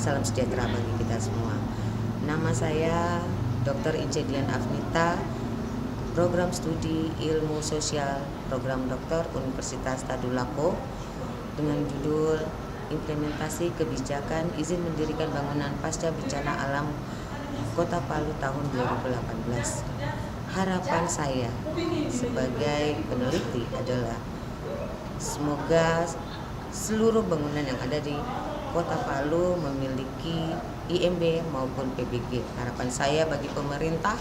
salam sejahtera bagi kita semua. Nama saya Dr. Ince Dian Afnita, Program Studi Ilmu Sosial Program Doktor Universitas Tadulako dengan judul Implementasi Kebijakan Izin Mendirikan Bangunan Pasca Bencana Alam Kota Palu tahun 2018. Harapan saya sebagai peneliti adalah semoga seluruh bangunan yang ada di Kota Palu memiliki IMB maupun PBG. Harapan saya bagi pemerintah,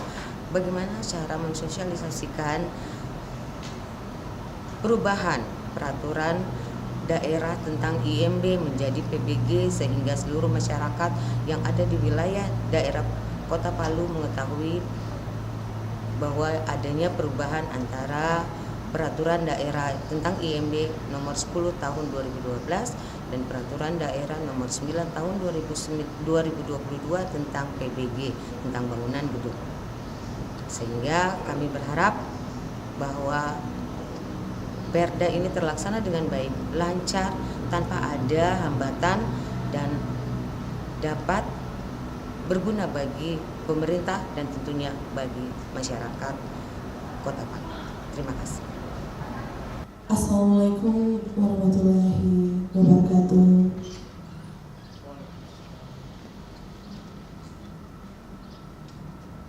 bagaimana cara mensosialisasikan perubahan peraturan daerah tentang IMB menjadi PBG sehingga seluruh masyarakat yang ada di wilayah daerah Kota Palu mengetahui bahwa adanya perubahan antara peraturan daerah tentang IMB nomor 10 tahun 2012 dan peraturan daerah nomor 9 tahun 2022 tentang PBG, tentang bangunan gedung. Sehingga kami berharap bahwa Perda ini terlaksana dengan baik, lancar, tanpa ada hambatan dan dapat berguna bagi pemerintah dan tentunya bagi masyarakat Kota Palu. Terima kasih. Assalamualaikum warahmatullahi wabarakatuh.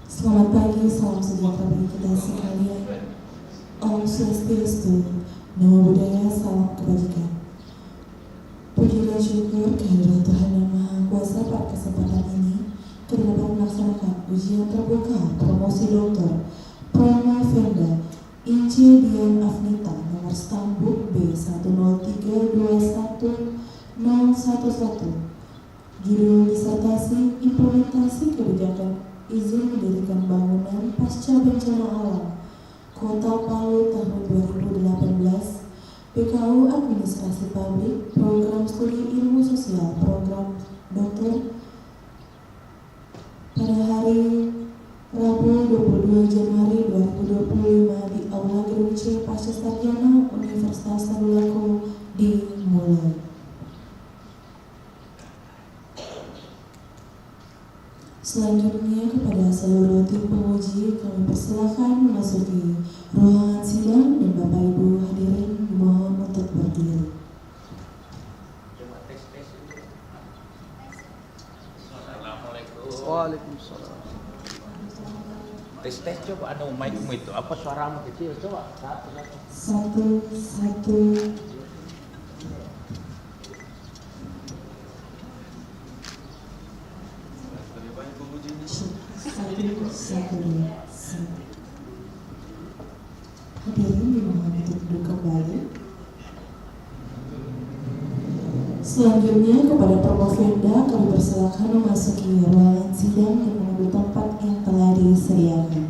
Selamat pagi, salam sejahtera bagi kita sekalian. Om Swastiastu, Namo Buddhaya, salam kebajikan. Puji dan syukur kehadiran Tuhan Yang Maha Kuasa pada kesempatan ini kita dapat melaksanakan ujian terbuka promosi doktor Prama Venda Ince Dian Afnita nomor stambuk B103210111. Judul disertasi Implementasi Kebijakan Izin Mendirikan Bangunan Pasca Bencana Alam Kota Palu tahun 2018. PKU Administrasi Publik, Program Studi Ilmu Sosial, Program Doktor, pada hari Rabu 22 Januari 2025 di Aula Gedung C Pasca Sarjana Universitas Tadulako dimulai. Selanjutnya kepada seluruh tim penguji kami persilakan memasuki ruangan sidang dan Bapak Ibu hadirin dimohon untuk berdiri. Assalamualaikum. Waalaikumsalam. Tes coba ada mic-mu itu apa suaramu kecil coba Satu. Hadirin dimohon untuk duduk kembali. Selanjutnya kepada Promovenda kami persilakan memasuki ruangan sidang dan mengambil tempat yang telah disediakan.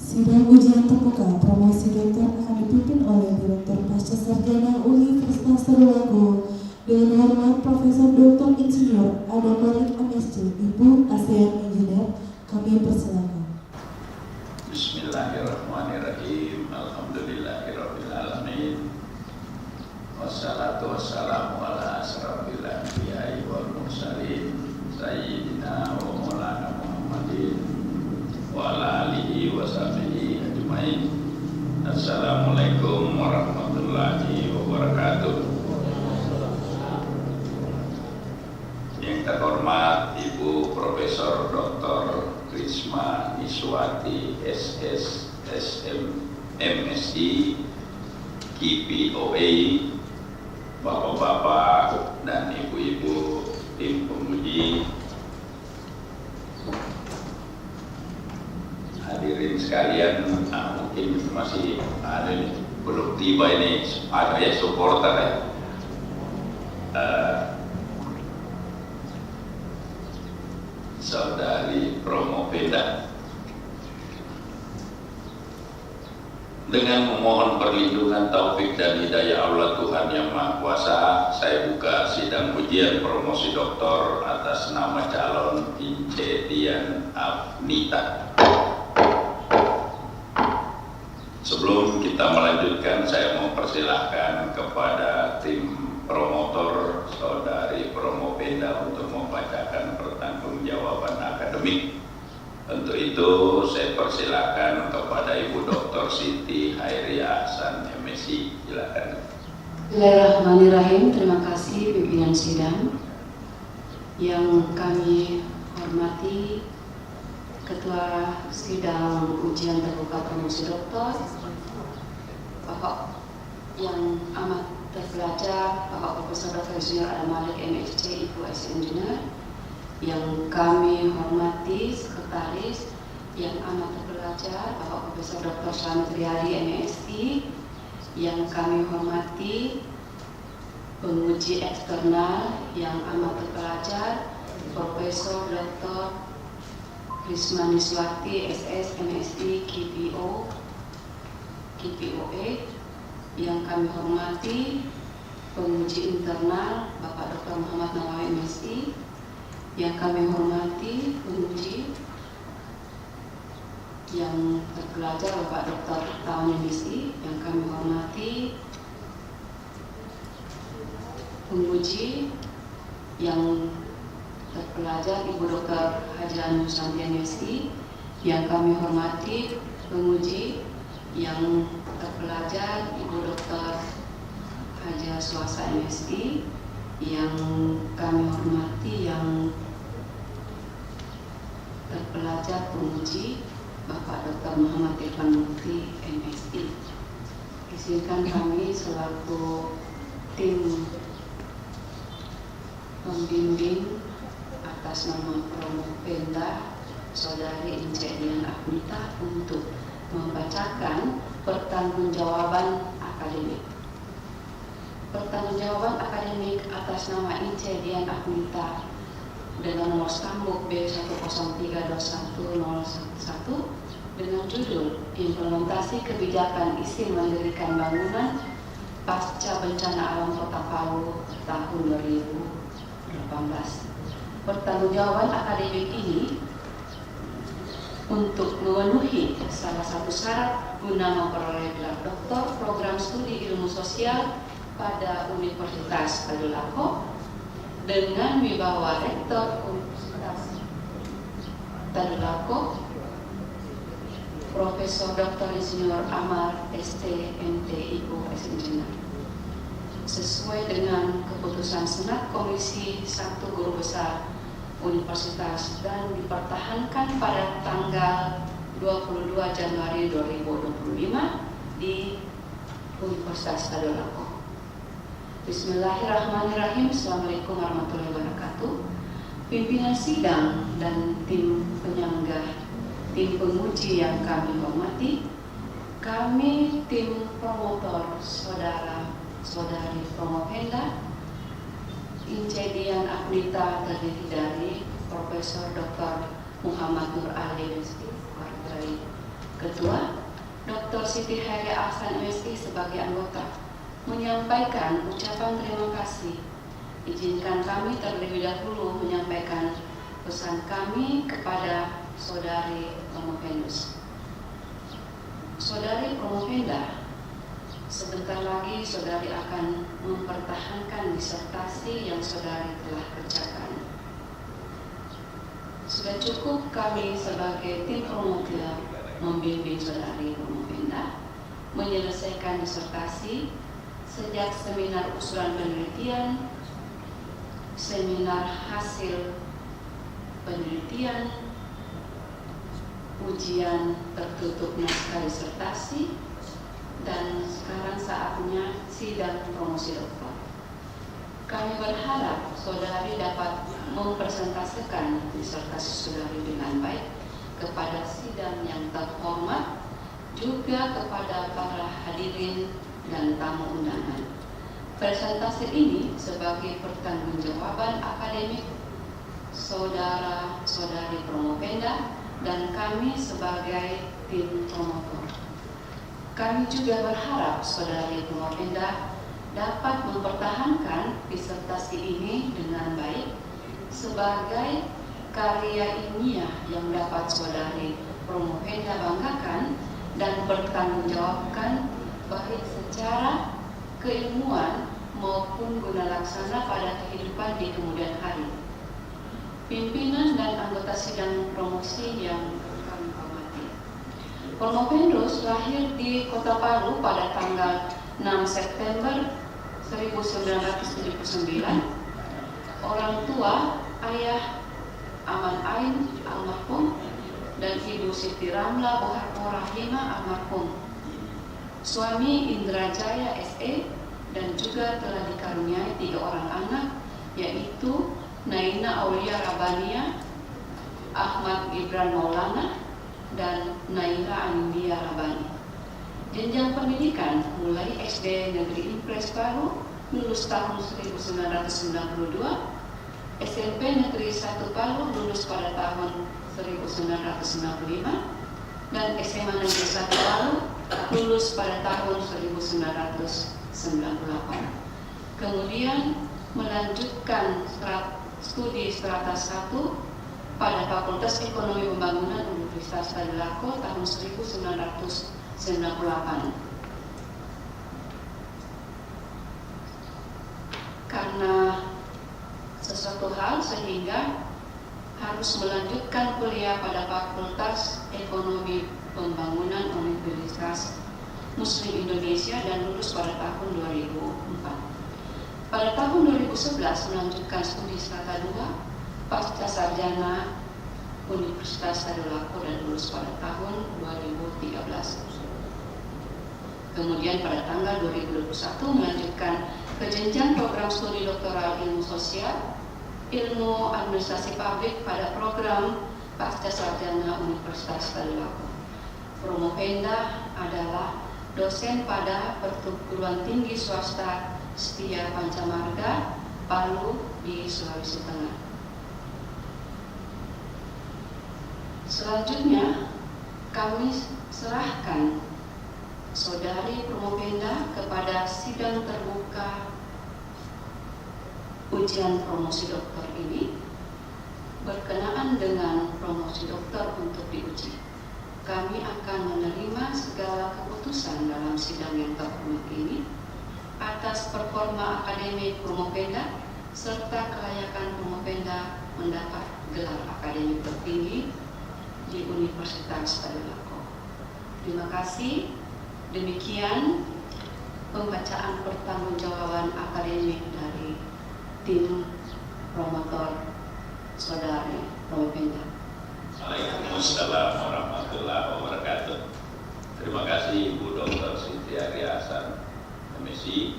Sidang ujian terbuka promosi doktor akan dipimpin oleh Direktur Pasca Sarjana Universitas Tadulako dengan hormat Profesor Dr. Insinyur Adam Malik MSc, Ibu ASEAN Engineer. Kami persilakan. Bismillahirrahmanirrahim. Alhamdulillahirabbil alamin. Wassalatu wassalamu ala asrofil anbiya'i wal mursalin sayyidina wa maulana Muhammadin wa ala alihi wa sahbihi ajmain. Assalamualaikum warahmatullahi wabarakatuh. Yang terhormat Ibu Profesor Dr. Risma Niswati SS SM MSI KPOA, Bapak-bapak dan ibu-ibu tim penguji, hadirin sekalian, mungkin masih ada belum tiba ini, ada ya supporter ya. Saudari Promovenda, dengan memohon perlindungan taufik dan hidayah Allah Tuhan Yang Maha Kuasa, saya buka sidang ujian promosi doktor atas nama calon Ince Dian Afnita. Sebelum kita melanjutkan, saya mau persilahkan kepada tim promotor Saudari Promopenda untuk membacakan pertanggungjawaban akademik. Untuk itu saya persilahkan kepada Ibu Dr. Siti Hairiah Ahsan, MSc. Silakan. Bismillahirrahmanirrahim. Terima kasih pimpinan sidang. Yang kami hormati Ketua Sidang Ujian Terbuka Promosi Doktor, Bapak yang amat terpelajar, Bapak Profesor Dr. Insinyur Adam Malik, MSc, Ibu S. Engineer. Yang kami hormati Sekretaris yang amat terpelajar, Bapak Profesor Dr. Slamet Riyadi, MSc. Yang kami hormati penguji eksternal yang amat terpelajar, Profesor Dr. Risma Niswati, SS, MSc, KPOE. Yang kami hormati penguji internal Bapak Dr. Muhammad Nawawi, MSc. Yang kami hormati penguji yang terpelajar Bapak Dr. Tawan, MSc. Yang kami hormati penguji yang terpelajar Ibu Dr. Haji Anu Santian, MSc. Yang kami hormati penguji yang terpelajar Ibu Dr. Haja Swasa, MSc. Yang kami hormati yang terpelajar penguji Bapak Dr. Muhammad Irfan Mukti, MSc. Izinkan kami selaku tim pembimbing atas nama Promopenda Saudari Ince Dian Agnita untuk membacakan pertanggungjawaban akademik. Pertanggungjawaban akademik atas nama Ince Dian Agnita dengan nomor stambuk B1032101 dengan judul Implementasi Kebijakan Izin Mendirikan Bangunan Pasca Bencana Alam Kota Palu tahun 2018. Pertanggungjawaban akademik ini untuk memenuhi salah satu syarat guna memperoleh gelar doktor program studi ilmu sosial pada Universitas Tadulako dengan wibawa Rektor Universitas Tadulako Profesor Dr. Insinyur Amar ST MT Ibu S. Engineer, sesuai dengan keputusan Senat Komisi 1 Guru Besar Universitas dan dipertahankan pada tanggal 22 Januari 2025 di Universitas Tadulako. Bismillahirrahmanirrahim. Assalamualaikum warahmatullahi wabarakatuh. Pimpinan sidang dan tim penyangga, tim penguji yang kami hormati, kami tim promotor saudari Promopenda Ince Dian Agnita terdiri dari Profesor Dr. Muhammad Nur Ali, MSc, sebagai Ketua, Dr. Siti Hairiah Ahsan, MSc, sebagai anggota, menyampaikan ucapan terima kasih. Izinkan kami terlebih dahulu menyampaikan pesan kami kepada Saudari Promopendus. Saudari Promopenda, sebentar lagi saudari akan mempertahankan disertasi yang saudari telah kerjakan. Sudah cukup kami sebagai tim promotor membimbing saudari Promopenda menyelesaikan disertasi sejak seminar usulan penelitian, seminar hasil penelitian, ujian tertutup naskah disertasi, dan sekarang saatnya sidang promosi doktor. Kami berharap saudari dapat mempresentasikan disertasi saudari dengan baik kepada sidang yang terhormat, juga kepada para hadirin dan tamu undangan. Presentasi ini sebagai pertanggungjawaban akademik saudara-saudari Promopenda dan kami sebagai tim promotor. Kami juga berharap saudari Promopenda dapat mempertahankan disertasi ini dengan baik sebagai karya ilmiah yang dapat saudari Promopenda banggakan dan bertanggungjawabkan baik secara keilmuan maupun guna laksana pada kehidupan di kemudian hari. Pimpinan dan anggota sidang promosi yang kami hormati. Promopendus lahir di Kota Palu pada tanggal 6 September 1979. Orang tua, ayah Aman Ain almarhum dan ibu Siti Ramla Boharko Rahima almarhum. Suami Indrajaya SE dan juga telah dikaruniai 3 orang anak, yaitu Naina Aulia Rabania, Ahmad Gibran Maulana, dan Naira Anindya Rabani. Jenjang pendidikan mulai SD Negeri Impres Palu lulus tahun 1992, SMP Negeri 1 Palu lulus pada tahun 1995, dan SMA Negeri 1 Palu lulus pada tahun 1998. Kemudian melanjutkan studi strata 1 pada Fakultas Ekonomi Pembangunan Universitas Tadulako tahun 1998. Karena sesuatu hal sehingga harus melanjutkan kuliah pada Fakultas Ekonomi Pembangunan Universitas Muslim Indonesia dan lulus pada tahun 2004. Pada tahun 2011 melanjutkan studi strata 2 pasca sarjana Universitas Tadulako dan lulus pada tahun 2013. Kemudian pada tanggal 2021 melanjutkan ke jenjang program studi doktoral ilmu sosial, ilmu administrasi publik pada program pasca sarjana Universitas Tadulako. Promopenda adalah dosen pada perguruan tinggi swasta Setia Pancamarga, Palu di Sulawesi Tengah. Selanjutnya kami serahkan Saudari Promopenda kepada sidang terbuka ujian promosi doktor ini berkenaan dengan promosi doktor untuk diuji. Kami akan menerima segala keputusan dalam sidang yang terhormat ini atas performa akademik Promopenda serta kelayakan Promopenda mendapat gelar akademik tertinggi di Universitas Tadulako. Terima kasih. Demikian pembacaan pertanggungjawaban akademik dari tim promotor Saudari Promopenda. Waalaikumsalam warahmatullahi wabarakatuh. Terima kasih Ibu Dr. Siti Arya Hasan, MSI,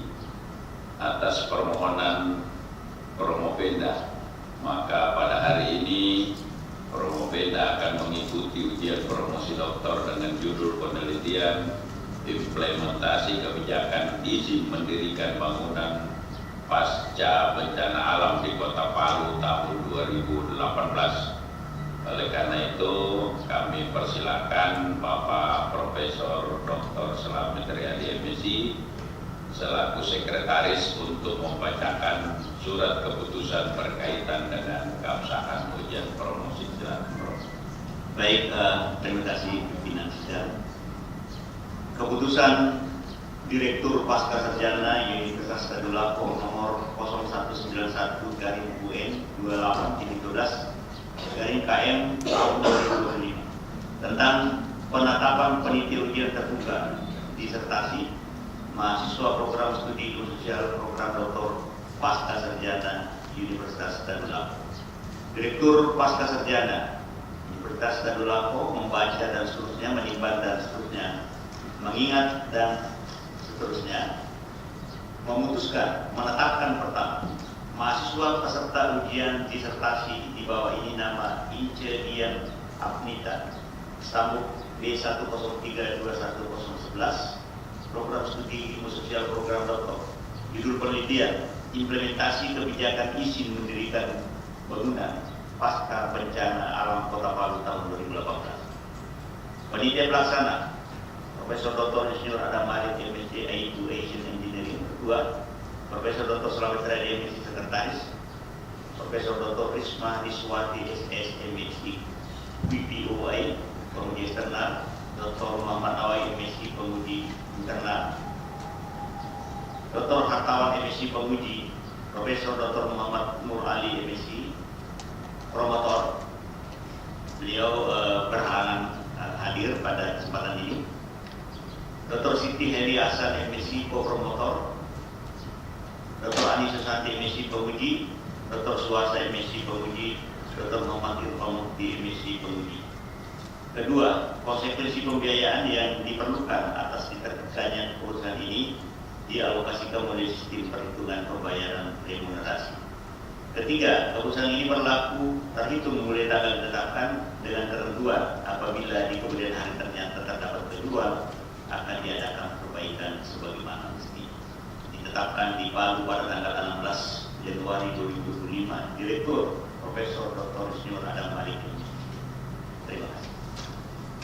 atas permohonan Promopenda. Maka pada hari ini Promopenda akan mengikuti ujian promosi doktor dengan judul penelitian implementasi kebijakan izin mendirikan bangunan pasca bencana alam di Kota Palu tahun 2018. Oleh karena itu kami persilakan Bapak Profesor Dr. Slamet Riyadi MSI selaku sekretaris untuk membacakan surat keputusan berkaitan dengan keabsahan ujian promosi. Baik, terima kasih pimpinan sidang. Keputusan Direktur Pasca Sarjana Universitas Tadulako nomor 0191/UN28/12/KM tahun 2025 tentang penetapan panitia ujian terbuka disertasi mahasiswa program studi ilmu sosial program doktor Pasca Sarjana Universitas Tadulako. Direktur Pasca Sarjana Universitas Tadulako membaca dan seterusnya, menimbang dan seterusnya, mengingat dan seterusnya, memutuskan menetapkan pertama mahasiswa peserta ujian disertasi di bawah ini nama Ince Dian Apnita Stambuk B1032111 program studi ilmu sosial program doktor, judul penelitian implementasi kebijakan izin mendirikan bangunan pasca bencana alam Kota Palu tahun 2018. Panitia pelaksana Profesor Dr. Insinyur Adam Malik MSc A2 Asian Engineering kedua, Profesor Dr. Slamet Riyadi MSc Sekretaris, Profesor Dr. Risma Niswati SS MSc BPOI Komisi Eksternal, Dr. Muhammad Awai MSc Penguji Internal, Dr. Hartawan MSc Penguji, Profesor Dr. Muhammad Nur Ali MSc Promotor. Beliau berhalangan hadir pada kesempatan ini. Dr. Siti Heli Hasan MSc Co-Promotor, Dr. Ani Susanti MSc Penguji, Dr. Suwarsa MSc Penguji, Dr. Muhammad Irfan Mukti MSc Penguji. Kedua, konsekuensi pembiayaan yang diperlukan atas diterbitkannya keputusan ini dialokasikan melalui sistem perhitungan pembayaran remunerasi. Ketiga, keputusan ini berlaku terhitung mulai tanggal ditetapkan dengan ketentuan apabila di kemudian hari ternyata terdapat keluar akan diadakan perbaikan sebagaimana mesti. Ditetapkan di Palu pada tanggal 16 Januari 2025. Direktur Profesor Dr. Insinyur Adam Malik. Terima kasih.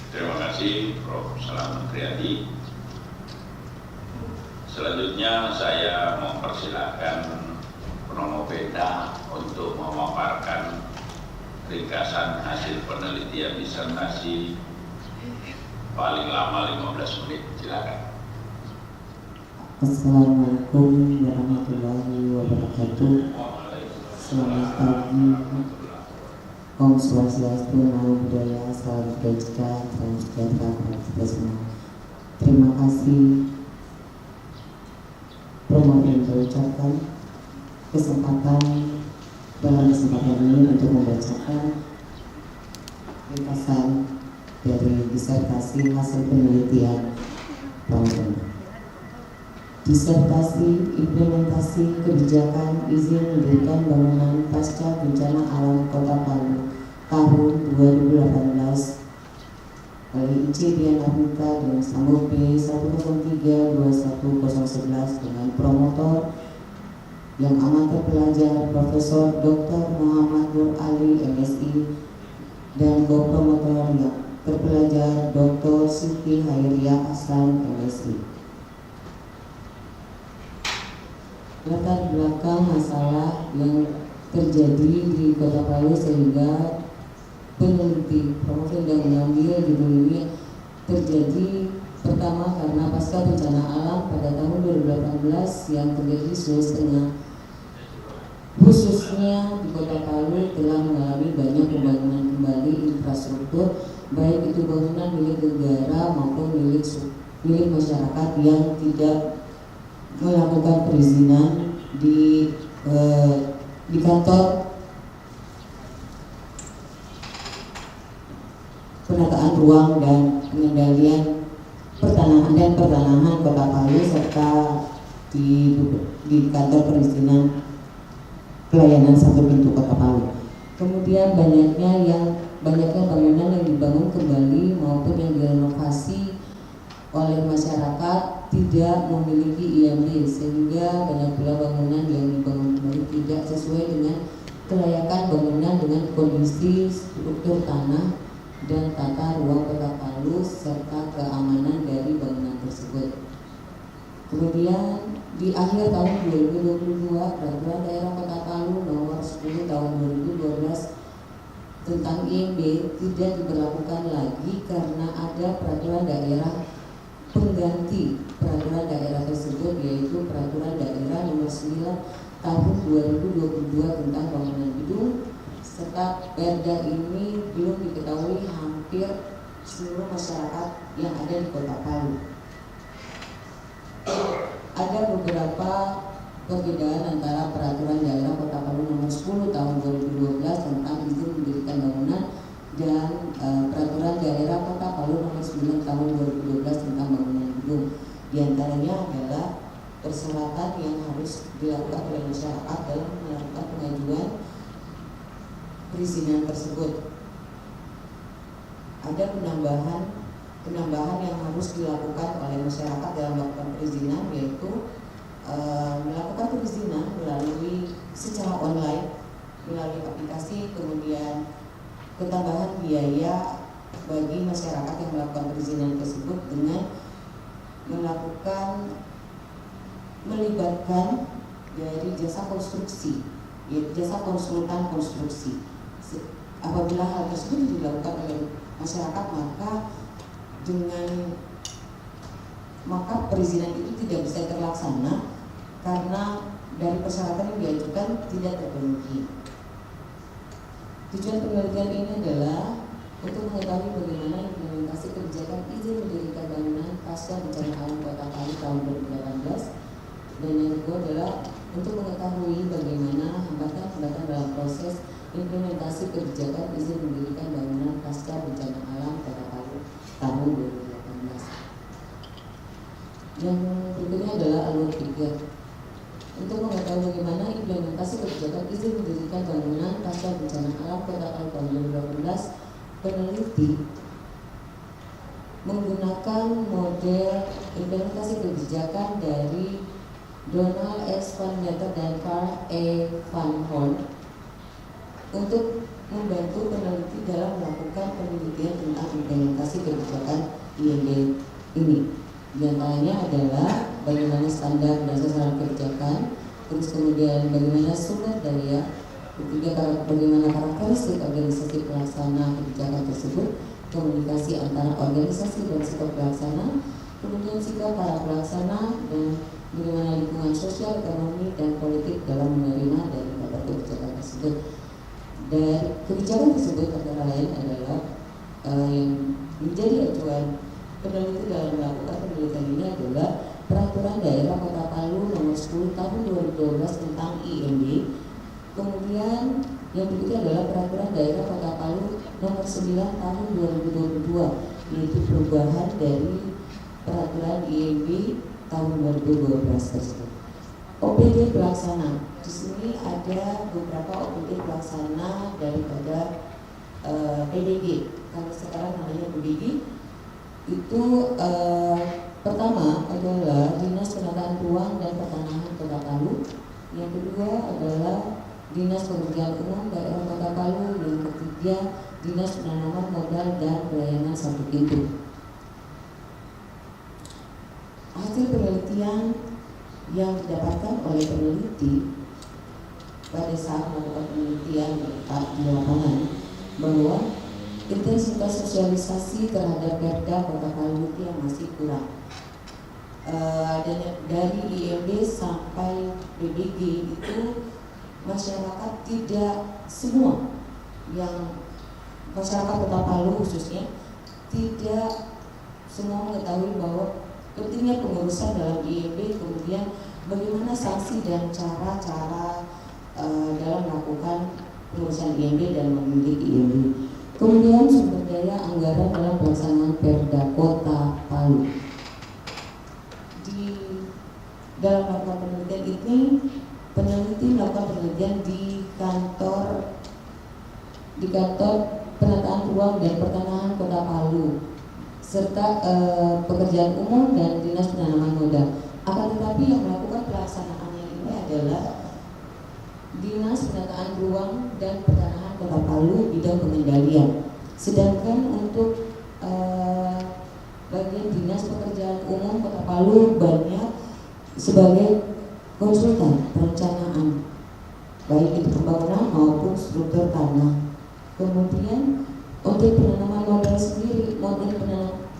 Terima kasih Prof. Selamat Riyadi. Selanjutnya saya mempersilahkan Promopeda untuk memaparkan ringkasan hasil penelitian disertasi paling lama 15 menit. Silakan. Assalamualaikum warahmatullahi wabarakatuh. Selamat pagi. Om Swastiastu, Namo Buddhaya, salam kebajikan, salam sejahtera bagi kita semua. Terima kasih Promopeda ucapkan kesempatan dalam kesempatan ini untuk membacakan ringkasan dari disertasi hasil penelitian tahun ini. Disertasi implementasi kebijakan izin mendirikan bangunan pasca bencana alam Kota Palu tahun 2018 oleh IC Dian Armita dan Sambung B 103-21011 dengan promotor yang amat terpelajar Profesor Dr. Muhammad Nur Ali MSI dan co-promotor yang terpelajar Dr. Siti Hairiyah Hasan MSI. Latar belakang masalah yang terjadi di Kota Palu sehingga peneliti Promopeda mengambil judul ini terjadi pertama karena pasca bencana alam pada tahun 2018 yang terjadi di Sulawesi Tengah, khususnya di Kota Palu telah mengalami banyak pembangunan kembali infrastruktur, baik itu bangunan milik negara maupun milik masyarakat yang tidak melakukan perizinan di kantor penataan ruang dan pengendalian pertanahan Kota Palu serta di kantor perizinan pelayanan satu pintu Kota Palu. Kemudian banyaknya bangunan yang dibangun kembali maupun yang direnovasi oleh masyarakat tidak memiliki IMB sehingga banyak pula bangunan yang dibangun kembali tidak sesuai dengan kelayakan bangunan dengan kondisi struktur tanah dan tata ruang Kota Palu serta keamanan dari bangunan tersebut. Kemudian di akhir tahun 2022 Peraturan Daerah Kota Palu nomor 10 tahun 2012 tentang IMB tidak diberlakukan lagi karena ada peraturan daerah pengganti peraturan daerah tersebut, yaitu Peraturan Daerah nomor 9 tahun 2022 tentang bangunan gedung, serta perda ini belum diketahui hampir seluruh masyarakat yang ada di Kota Palu. Ada beberapa perbedaan antara Peraturan Daerah Kota Palu nomor 10 tahun 2012 tentang izin mendirikan bangunan dan Peraturan Daerah Kota Palu nomor 9 tahun 2012 tentang bangunan gedung. Di antaranya adalah persyaratan yang harus dilakukan oleh masyarakat dalam melakukan pengajuan perizinan tersebut. Ada penambahan yang harus dilakukan oleh masyarakat dalam melakukan perizinan, yaitu melakukan perizinan melalui secara online melalui aplikasi, kemudian ketambahan biaya bagi masyarakat yang melakukan perizinan tersebut dengan melibatkan dari jasa konstruksi, jasa konsultan konstruksi. Apabila hal tersebut dilakukan oleh masyarakat, maka dengan maka perizinan itu tidak bisa terlaksana karena dari persyaratan yang diajukan tidak terpenuhi. Tujuan penelitian ini adalah untuk mengetahui bagaimana implementasi kebijakan izin mendirikan bangunan pasca bencana alam Kota Palu tahun 2018, dan yang kedua adalah untuk mengetahui bagaimana hambatan-hambatan dalam proses implementasi kebijakan izin mendirikan bangunan pasca bencana alam Kota Palu tahun 2018. Yang berikutnya adalah alur pikir. Untuk mengetahui bagaimana implementasi kebijakan izin mendirikan bangunan pasca bencana alam Kota Palu tahun 2018, peneliti menggunakan model implementasi kebijakan dari Donald S. Van Meter dan Carl E. Van Horn untuk membantu peneliti dalam melakukan penelitian tentang implementasi kebijakan IMB ini. Di antaranya adalah bagaimana standar dan sasaran kebijakan, terus kemudian bagaimana sumber daya, ketiga bagaimana karakteristik organisasi pelaksana kebijakan tersebut, komunikasi antara organisasi dan sikap pelaksana, kemudian sikap para pelaksana, dan bagaimana lingkungan sosial, ekonomi, dan politik dalam menerima dan mendapat kebijakan tersebut. Dan kebijakan tersebut antara lain adalah yang menjadi acuan peneliti dalam melakukan penelitian ini adalah Peraturan Daerah Kota Palu Nomor 10 Tahun 2012 tentang IMB. Kemudian yang berikutnya adalah Peraturan Daerah Kota Palu Nomor 9 Tahun 2022, yaitu perubahan dari Peraturan IMB tahun 2012 tersebut. OPD pelaksana. Di sini ada beberapa OPD pelaksana daripada PDG. Kalau sekarang namanya PDG. Itu pertama adalah Dinas Penataan Ruang dan Pertanahan Kota Palu. Yang kedua adalah Dinas Pekerjaan Umum Daerah Kota Palu. Yang ketiga Dinas Penanaman Modal dan Pelayanan Satu Pintu. Hasil penelitian yang didapatkan oleh peneliti pada saat melakukan penelitian di lapangan bahwa intensitas sosialisasi terhadap Perda Kota Palu yang masih kurang. Dan dari IMB sampai PBG itu masyarakat tidak semua, yang masyarakat Kota Palu khususnya tidak semua mengetahui bahwa pentingnya pengurusan dalam IMB, kemudian bagaimana sanksi dan cara-cara dalam melakukan pengurusan IMB dan memiliki IMB. Kemudian sumber daya anggaran dalam pelaksanaan Perda Kota Palu. Di dalam melakukan penelitian ini, peneliti melakukan penelitian di kantor Penataan Ruang dan Pertanahan Kota Palu, serta pekerjaan umum dan Dinas Penanaman Modal. Akan tetapi yang melakukan pelaksanaannya ini adalah Dinas Penataan Ruang dan Pertanahan Kota Palu bidang pengendalian. Sedangkan untuk bagian Dinas Pekerjaan Umum Kota Palu banyak sebagai konsultan perencanaan, baik itu pembangunan maupun struktur tanah. Kemudian untuk penanaman modal sendiri,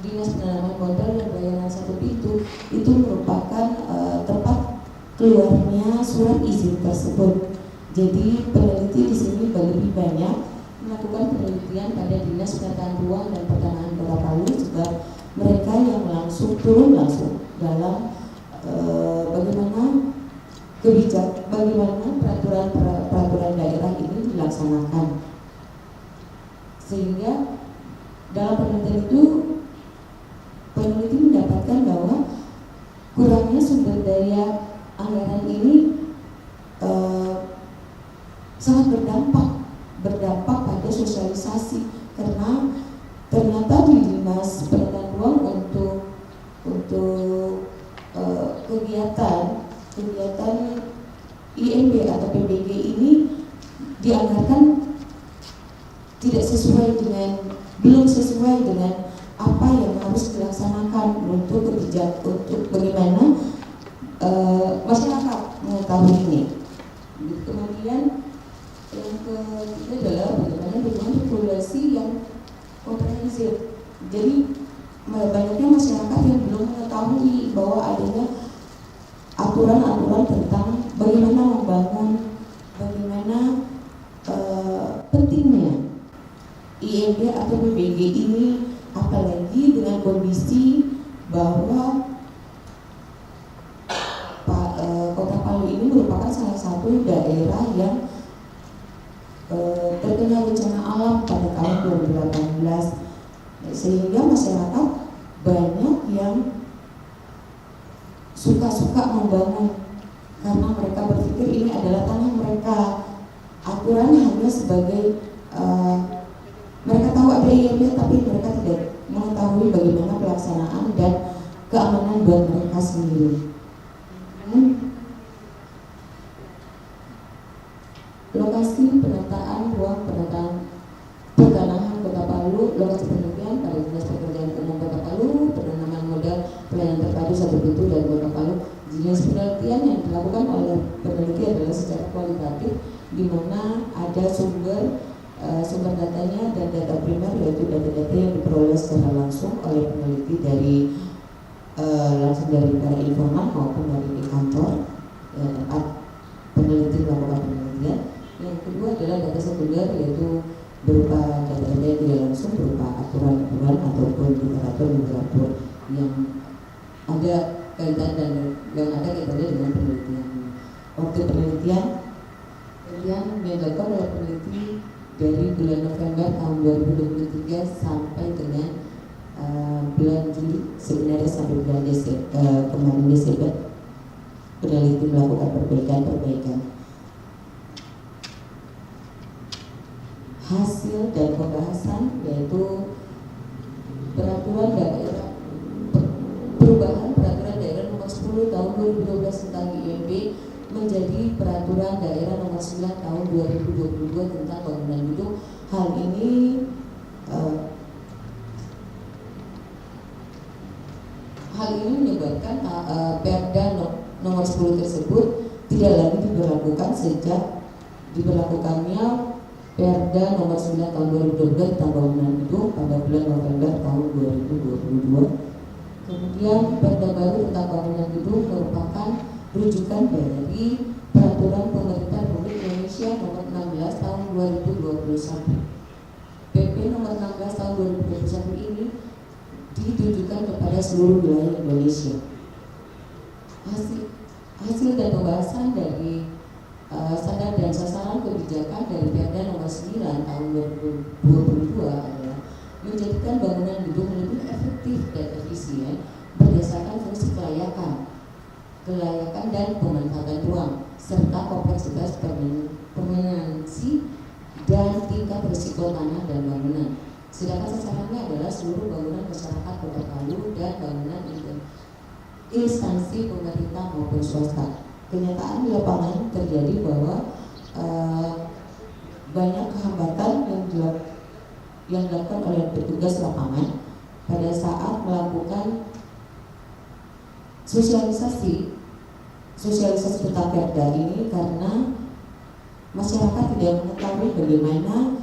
Dinas Penanaman Modal dan Pelayanan Satu Pintu itu merupakan tempat keluarnya surat izin tersebut. Jadi peneliti di sini lebih banyak melakukan penelitian pada Dinas Penataan Ruang dan Pertanahan Kota Palu, sebab mereka yang langsung turun langsung dalam bagaimana peraturan daerah ini dilaksanakan. Sehingga dalam penelitian itu peneliti mendapatkan bahwa kurangnya sumber daya anggaran ini sangat berdampak pada sosialisasi, karena ternyata di Dinas Penataan Ruang untuk kegiatan IMB atau PBG ini dianggarkan belum sesuai dengan apa yang harus dilaksanakan untuk bagaimana masyarakat mengetahui ini. Kemudian yang ketiga adalah bagaimana populasi yang komprehensif. Jadi aturan-aturan tentang bagaimana membangun, bagaimana pentingnya IMB atau PBG ini, apalagi dengan kondisi bahwa Kota Palu ini merupakan salah satu daerah yang terkena bencana alam pada tahun 2018, sehingga masyarakat banyak yang suka membangun karena mereka berpikir ini adalah tanah mereka. Aturan hanya sebagai mereka tahu ada IMB, tapi mereka tidak mengetahui bagaimana pelaksanaan dan keamanan buat mereka sendiri. Lokasi penataan ruang pertanahan Kota Palu, lokasi penelitian pada Dinas Pekerjaan Umum Kota Palu, penanaman modal pelayanan terpadu satu pintu dan Kota Palu. Jenis penelitian yang dilakukan oleh peneliti adalah secara kualitatif, di mana ada sumber datanya dan data primer, yaitu data-data yang diperoleh secara langsung oleh peneliti langsung dari para informan maupun dari kantor tempat peneliti melakukan penelitian. Yang kedua adalah data sekunder, yaitu berupa data-data yang tidak langsung berupa aturan-aturan ataupun literatur yang ada kaitan dan yang ada kaitannya dengan penelitian. Waktu penelitian dilakukan oleh peneliti dari bulan November tahun 2023 sampai dengan bulan Juli, sebenarnya sampai bulan kemarin Desember peneliti melakukan perbaikan. Hasil dan pembahasan yaitu perubahan peraturan daerah nomor 10 tahun 2012 tentang IMB menjadi peraturan daerah nomor 9 tahun 2022 tentang bangunan gedung. Hal ini menyebabkan Perda nomor 10 tersebut tidak lagi diberlakukan sejak diberlakukannya Perda nomor 9 tahun 2022 tentang bangunan gedung pada bulan November tahun 2022. Kemudian Perda baru tentang bangunan gedung merupakan rujukan dari Peraturan Pemerintah Republik Indonesia nomor 16 tahun 2021. PP nomor 16 tahun 2021 ini ditujukan kepada seluruh wilayah Indonesia. Hasil dan pembahasan dari standar dan sasaran kebijakan dari Perda nomor 9 tahun 2022 adalah menjadikan bangunan gedung lebih efektif dan efisien berdasarkan fungsi kelayakan dan pemanfaatan ruang serta kompleksitas permanensi dan tingkat risiko tanah dan bangunan. Sedangkan sasarannya adalah seluruh bangunan masyarakat Kota Palu dan bangunan instansi pemerintah maupun swasta. Kenyataan di lapangan terjadi bahwa banyak hambatan yang dilakukan oleh petugas lapangan pada saat melakukan sosialisasi tentang Perda ini, karena masyarakat tidak mengetahui bagaimana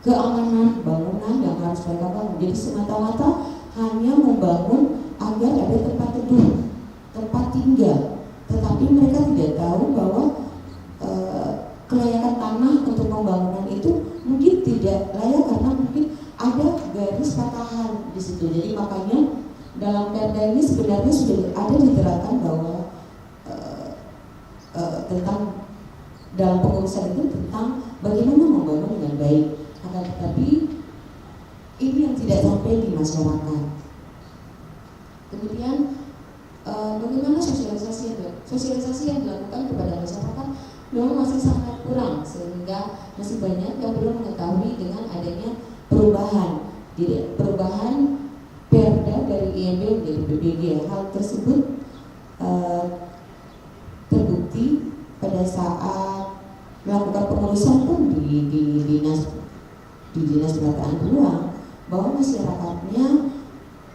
keamanan bangunan yang harus mereka bangun. Jadi semata-mata hanya membangun agar ada tempat teduh, tempat tinggal, tetapi mereka tidak tahu bahwa kelayakan tanah untuk pembangunan itu mungkin tidak layak karena mungkin ada garis patahan di situ. Jadi makanya dalam Perda ini sebenarnya sudah ada diterapkan bahwa tentang dalam pengurusan itu tentang bagaimana membangun dengan baik. Akan tetapi ini yang tidak sampai di masyarakat. Kemudian bagaimana sosialisasi yang dilakukan kepada masyarakat memang masih sangat kurang, sehingga masih banyak yang belum mengetahui dengan adanya perubahan Perda dari IMB menjadi PBG. Hal tersebut terbukti pada saat melakukan pengurusan pun di dinas penataan ruang, bahwa masyarakatnya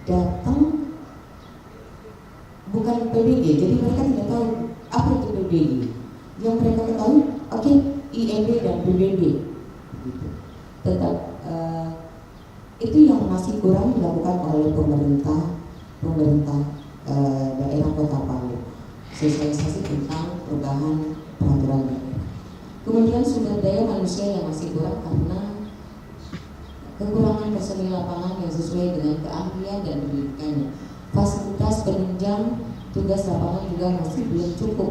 datang bukan PBG, jadi mereka tidak tahu apa itu PBG. Yang mereka ketahui, IMB dan PBG. Tetap itu yang masih kurang dilakukan oleh pemerintah daerah Kota Palu. sosialisasi tentang perubahan peraturan daerah. Kemudian sumber daya manusia yang masih kurang karena kekurangan personil lapangan yang sesuai dengan keahlian dan pendidikannya. Fasilitas penunjang tugas lapangan juga masih belum cukup,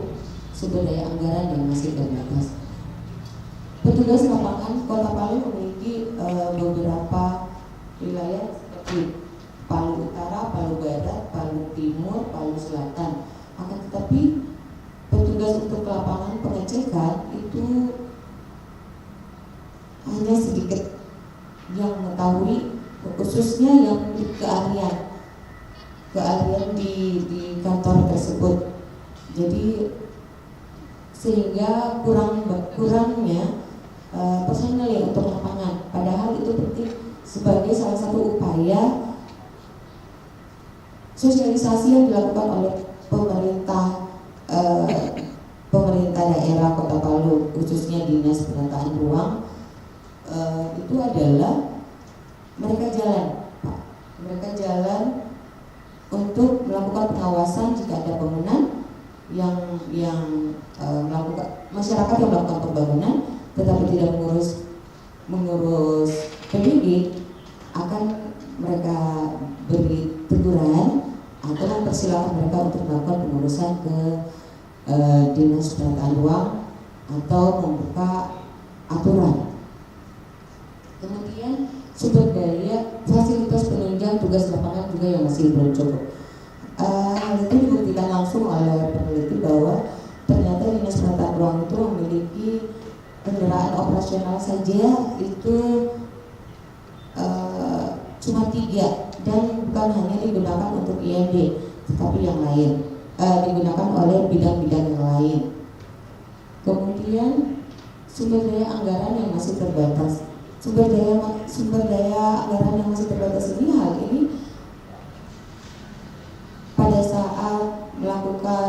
sumber daya anggaran yang masih terbatas. Petugas lapangan Kota Palu memiliki beberapa wilayah seperti Palu Utara, Palu Barat, Palu Timur, Palu Selatan. Akan tetapi petugas untuk lapangan pengecekan itu hanya sedikit yang mengetahui, khususnya yang keahlian di kantor tersebut. Jadi sehingga kurangnya personel untuk lapangan. Padahal itu penting sebagai salah satu upaya sosialisasi yang dilakukan oleh pemerintah daerah Kota Palu, khususnya Dinas Penataan Ruang, itu adalah mereka jalan untuk melakukan pengawasan jika ada bangunan yang melakukan masyarakat yang melakukan pembangunan tetapi tidak mengurus PBG, akan mereka beri teguran atau mempersilahkan mereka untuk melakukan pengurusan ke Dinas Penataan Ruang atau membuka aturan. Kemudian sumber daya fasilitas penunjang tugas lapangan juga yang masih belum cukup. Hal itu dibuktikan langsung oleh peneliti bahwa ternyata Dinas Penataan Ruang itu memiliki kendaraan operasional saja itu cuma 3 dan bukan hanya digunakan untuk IMB, tetapi yang lain digunakan oleh bidang-bidang yang lain. Kemudian sumber daya anggaran yang masih terbatas. Sumber daya anggaran yang masih terbatas ini, hal ini pada saat melakukan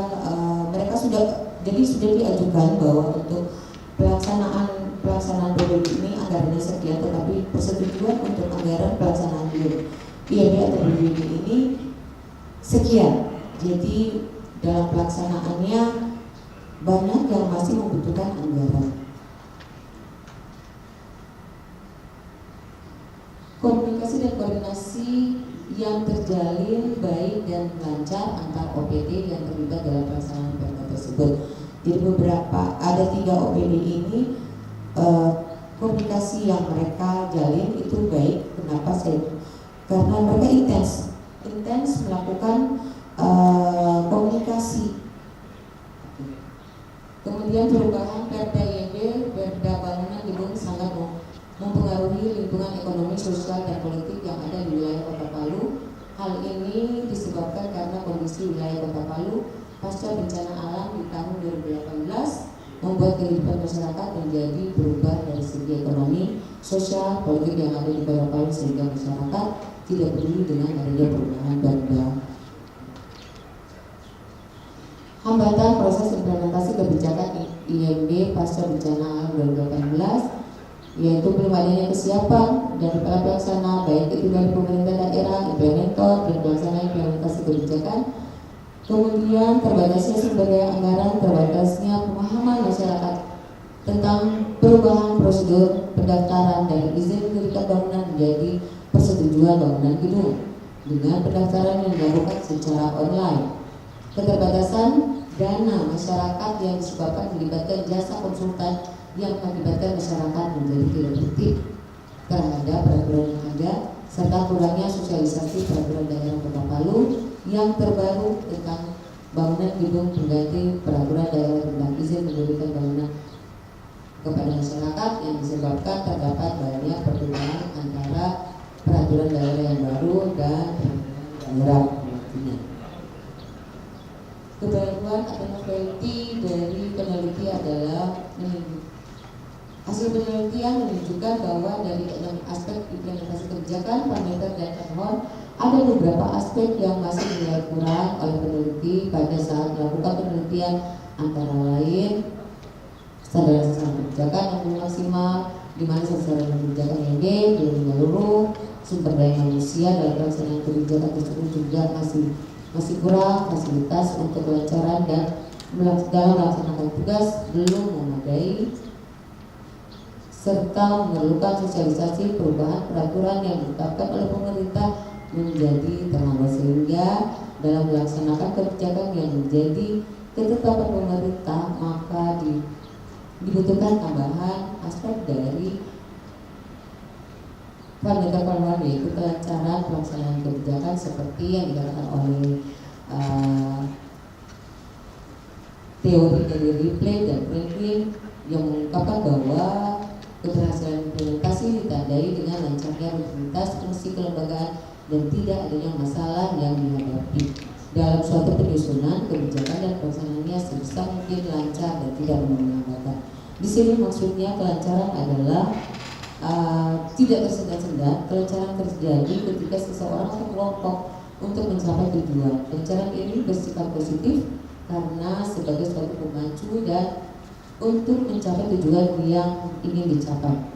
mereka sudah diajukan bahwa untuk pelaksanaan PBB ini anggarannya sekian, tetapi persetujuan untuk anggaran pelaksanaan IMB atau PBB ini sekian. Jadi dalam pelaksanaannya banyak yang masih membutuhkan anggaran. Komunikasi dan koordinasi yang terjalin baik dan lancar antar OPD yang terlibat dalam pelaksanaan perda tersebut. Jadi ada 3 OPD ini komunikasi yang mereka jalin itu baik. Kenapa karena mereka intens melakukan komunikasi. Kemudian perubahan Perda IMB, Perda Bangunan Gedung sangat mempengaruhi lingkungan ekonomi, sosial, dan politik yang ada di wilayah Kota Palu. Hal ini disebabkan karena kondisi wilayah Kota Palu pasca bencana alam di tahun 2018 membuat kehidupan masyarakat menjadi berubah dari segi ekonomi, sosial, politik yang ada di Kota Palu, sehingga masyarakat tidak peduli dengan adanya perubahan Perda. Hambatan proses implementasi kebijakan IMB pasca bencana alam 2018, yaitu belum adanya kesiapan dari para pelaksana, baik itu dari pemerintah daerah, implementator, dan pelaksana implementasi kebijakan. Kemudian terbatasnya sumber daya anggaran, terbatasnya pemahaman masyarakat tentang perubahan prosedur pendaftaran dari izin mendirikan bangunan menjadi persetujuan bangunan gedung dengan pendaftaran yang dilakukan secara online. Keterbatasan dana masyarakat yang disebabkan melibatkan jasa konsultan yang mengakibatkan masyarakat menjadi tidak tertib terhadap peraturan yang ada, serta kurangnya sosialisasi peraturan daerah Kota Palu yang terbaru tentang bangunan gedung pengganti peraturan daerah tentang izin mendirikan bangunan kepada masyarakat, yang disebabkan terdapat banyak perbedaan antara peraturan daerah yang baru dan peraturan daerah yang kebaruan atau novelty dari peneliti adalah hasil penelitian menunjukkan bahwa dari 6 aspek implementasi kebijakan, parameter dan termohon, ada beberapa aspek yang masih dinilai kurang oleh peneliti pada saat melakukan penelitian, antara lain sasaran kebijakan yang belum maksimal, di mana sasaran kebijakan yang belum menyeluruh, sumber daya manusia dalam pelaksanaan kebijakan tersebut juga masih kurang, fasilitas untuk kelancaran dan dalam melaksanakan tugas belum memadai serta memerlukan sosialisasi perubahan peraturan yang ditetapkan oleh pemerintah menjadi terlambat, sehingga dalam melaksanakan kebijakan yang menjadi ketetapan pemerintah maka dibutuhkan tambahan aspek dari parameter pengeluaran, yaitu kelancaran pelaksanaan kebijakan seperti yang dikatakan oleh teori dari Ripley dan Franklin yang mengungkapkan bahwa keberhasilan implementasi ditandai dengan lancarnya rutinitas fungsi kelembagaan dan tidak adanya masalah yang dihadapi dalam suatu penyusunan kebijakan dan pelaksanaannya sebisa mungkin lancar dan tidak memenuhi hambatan. Di sini maksudnya kelancaran adalah tidak tersendat-sendat. Kelancaran terjadi ketika seseorang atau kelompok untuk mencapai tujuan. Kelancaran ini bersifat positif karena sebagai suatu pemacu dan untuk mencapai tujuan yang ingin dicapai.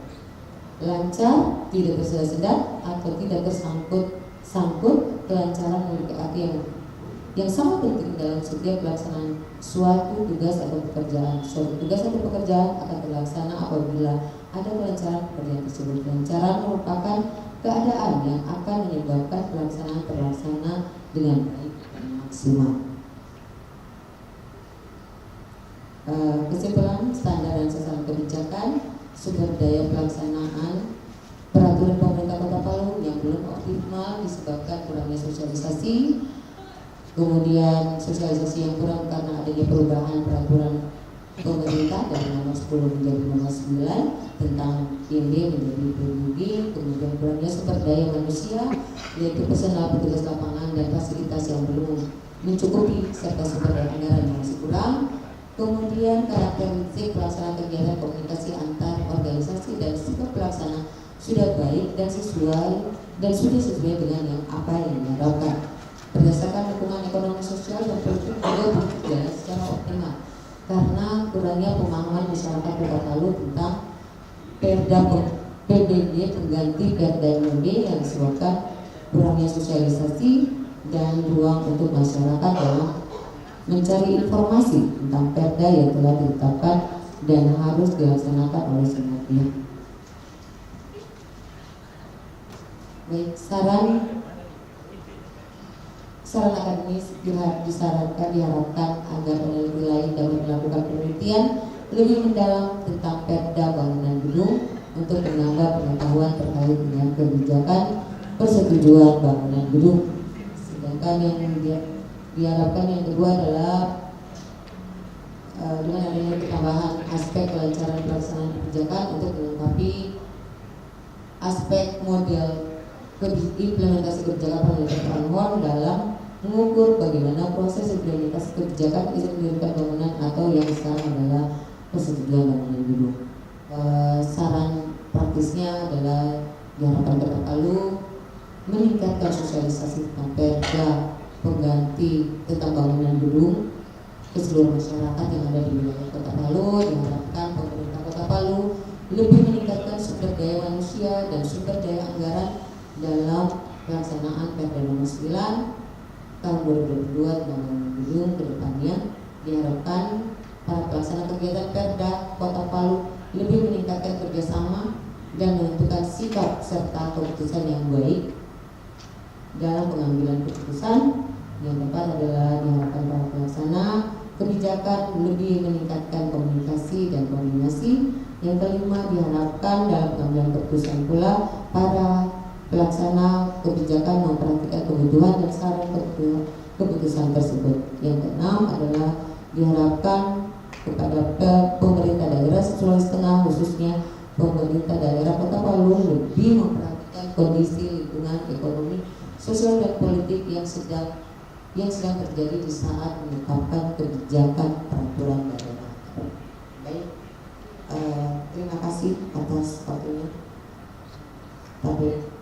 Lancar, tidak tersendat-sendat atau tidak tersangkut, kelancaran memiliki arti yang sangat penting dalam setiap pelaksanaan suatu tugas atau pekerjaan. Suatu tugas atau pekerjaan akan terlaksana apabila ada kelancaran pekerjaan tersebut. Kelancaran merupakan keadaan yang akan menyebabkan pelaksanaan terlaksana dengan baik dan maksimal. Kesimpulan, standar dan sasaran kebijakan, sumber daya pelaksanaan peraturan pemerintah Kota Palu yang belum optimal disebabkan kurangnya sosialisasi, kemudian sosialisasi yang kurang karena adanya perubahan peraturan pemerintah dari nomor 10 menjadi nomor 9 tentang IMB menjadi PBB, kemudian kurangnya sumber daya manusia yaitu personal petugas lapangan dan fasilitas yang belum mencukupi serta sumber daya anggaran yang masih kurang. Kemudian karakteristik pelaksanaan kegiatan komunikasi antar organisasi dan sikap pelaksana sudah baik dan sudah sesuai dengan yang apa yang diharapkan. Berdasarkan dukungan ekonomi sosial dan politik juga berjalan secara optimal karena kurangnya pemahaman masyarakat Kota Palu tentang Perda PBG pengganti Perda IMB yang disebabkan kurangnya sosialisasi dan ruang untuk masyarakat dalam mencari informasi tentang Perda yang telah ditetapkan dan harus dilaksanakan oleh semua pihak. Baik, saran akademis diharapkan agar peneliti lain dapat melakukan penelitian lebih mendalam tentang Perda bangunan gedung untuk menambah pengetahuan terkait dengan kebijakan persetujuan bangunan gedung. Sedangkan yang diharapkan yang kedua adalah dengan adanya tambahan aspek kelancaran pelaksanaan kebijakan untuk melengkapi aspek model implementasi kebijakan pemerintah termohon dalam mengukur bagaimana proses implementasi kebijakan izin mendirikan bangunan atau yang sekarang adalah persetujuan bangunan gedung. Saran praktisnya adalah diharapkan Kota Palu meningkatkan sosialisasi tentang Perda pengganti tentang bangunan gedung ke seluruh masyarakat yang ada di wilayah Kota Palu. Diharapkan pemerintah Kota Palu lebih meningkatkan sumber daya manusia dan sumber daya anggaran dalam pelaksanaan Perda nomor 9 tahun 2022 tentang bangunan gedung ke depannya. Diharapkan para pelaksana kegiatan Perda Kota Palu lebih meningkatkan kerjasama dan menentukan sikap serta keputusan yang baik dalam pengambilan keputusan. Yang tepat adalah diharapkan para pelaksana kebijakan lebih meningkatkan komunikasi dan koordinasi. Yang kelima, diharapkan dalam pengambilan keputusan pula para pelaksana kebijakan memperhatikan kebutuhan dan saran keputusan tersebut. Yang keenam adalah diharapkan kepada pemerintah daerah Sulawesi Tengah, khususnya pemerintah daerah Kota Palu, lebih memperhatikan kondisi lingkungan ekonomi, sosial dan politik yang sedang terjadi di saat menetapkan kebijakan peraturan daerah. Baik, terima kasih atas waktunya. Tapi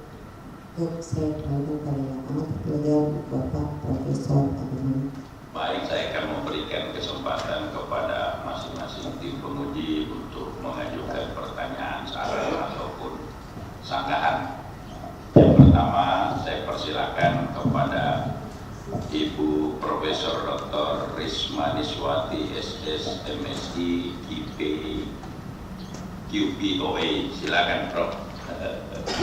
saya berharap pada yang amat terpilih Bapak Profesor Abdul. Baik, saya akan memberikan kesempatan kepada masing-masing tim penguji untuk mengajukan pertanyaan, saran ataupun sanggahan. Yang pertama, saya persilakan kepada Ibu Ibu Profesor Dr. Risma Niswati SS MSI QPOA. Silakan Prof.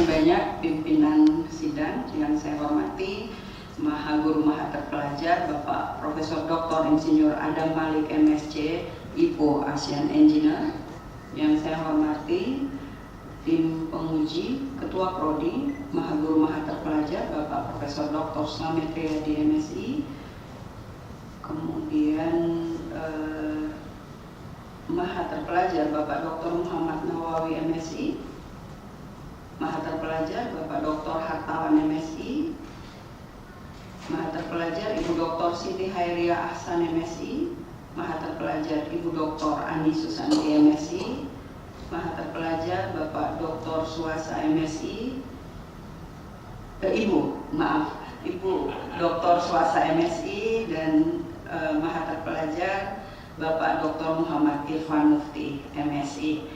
Banyak pimpinan sidang yang saya hormati, Maha Guru Maha Terpelajar Bapak Profesor Dr. Insinyur Adam Malik MSc IPO ASEAN Engineer, yang saya hormati tim penguji, Ketua Prodi, Maha Guru Maha Terpelajar Bapak Profesor Dr. Slamet Riyadi MSI, kemudian Maha Terpelajar Bapak Dr. Muhammad Nawawi MSI, Maha Terpelajar Bapak Dr. Hartawan MSI, Maha Terpelajar Ibu Dr. Siti Hairiah Ahsan MSI, Maha Terpelajar Ibu Dr. Ani Susanti MSI, Maha Terpelajar Bapak Dr. Suasa MSI, Ibu Dr. Suasa MSI, dan Maha Terpelajar Bapak Dr. Muhammad Irfan Mufti MSI.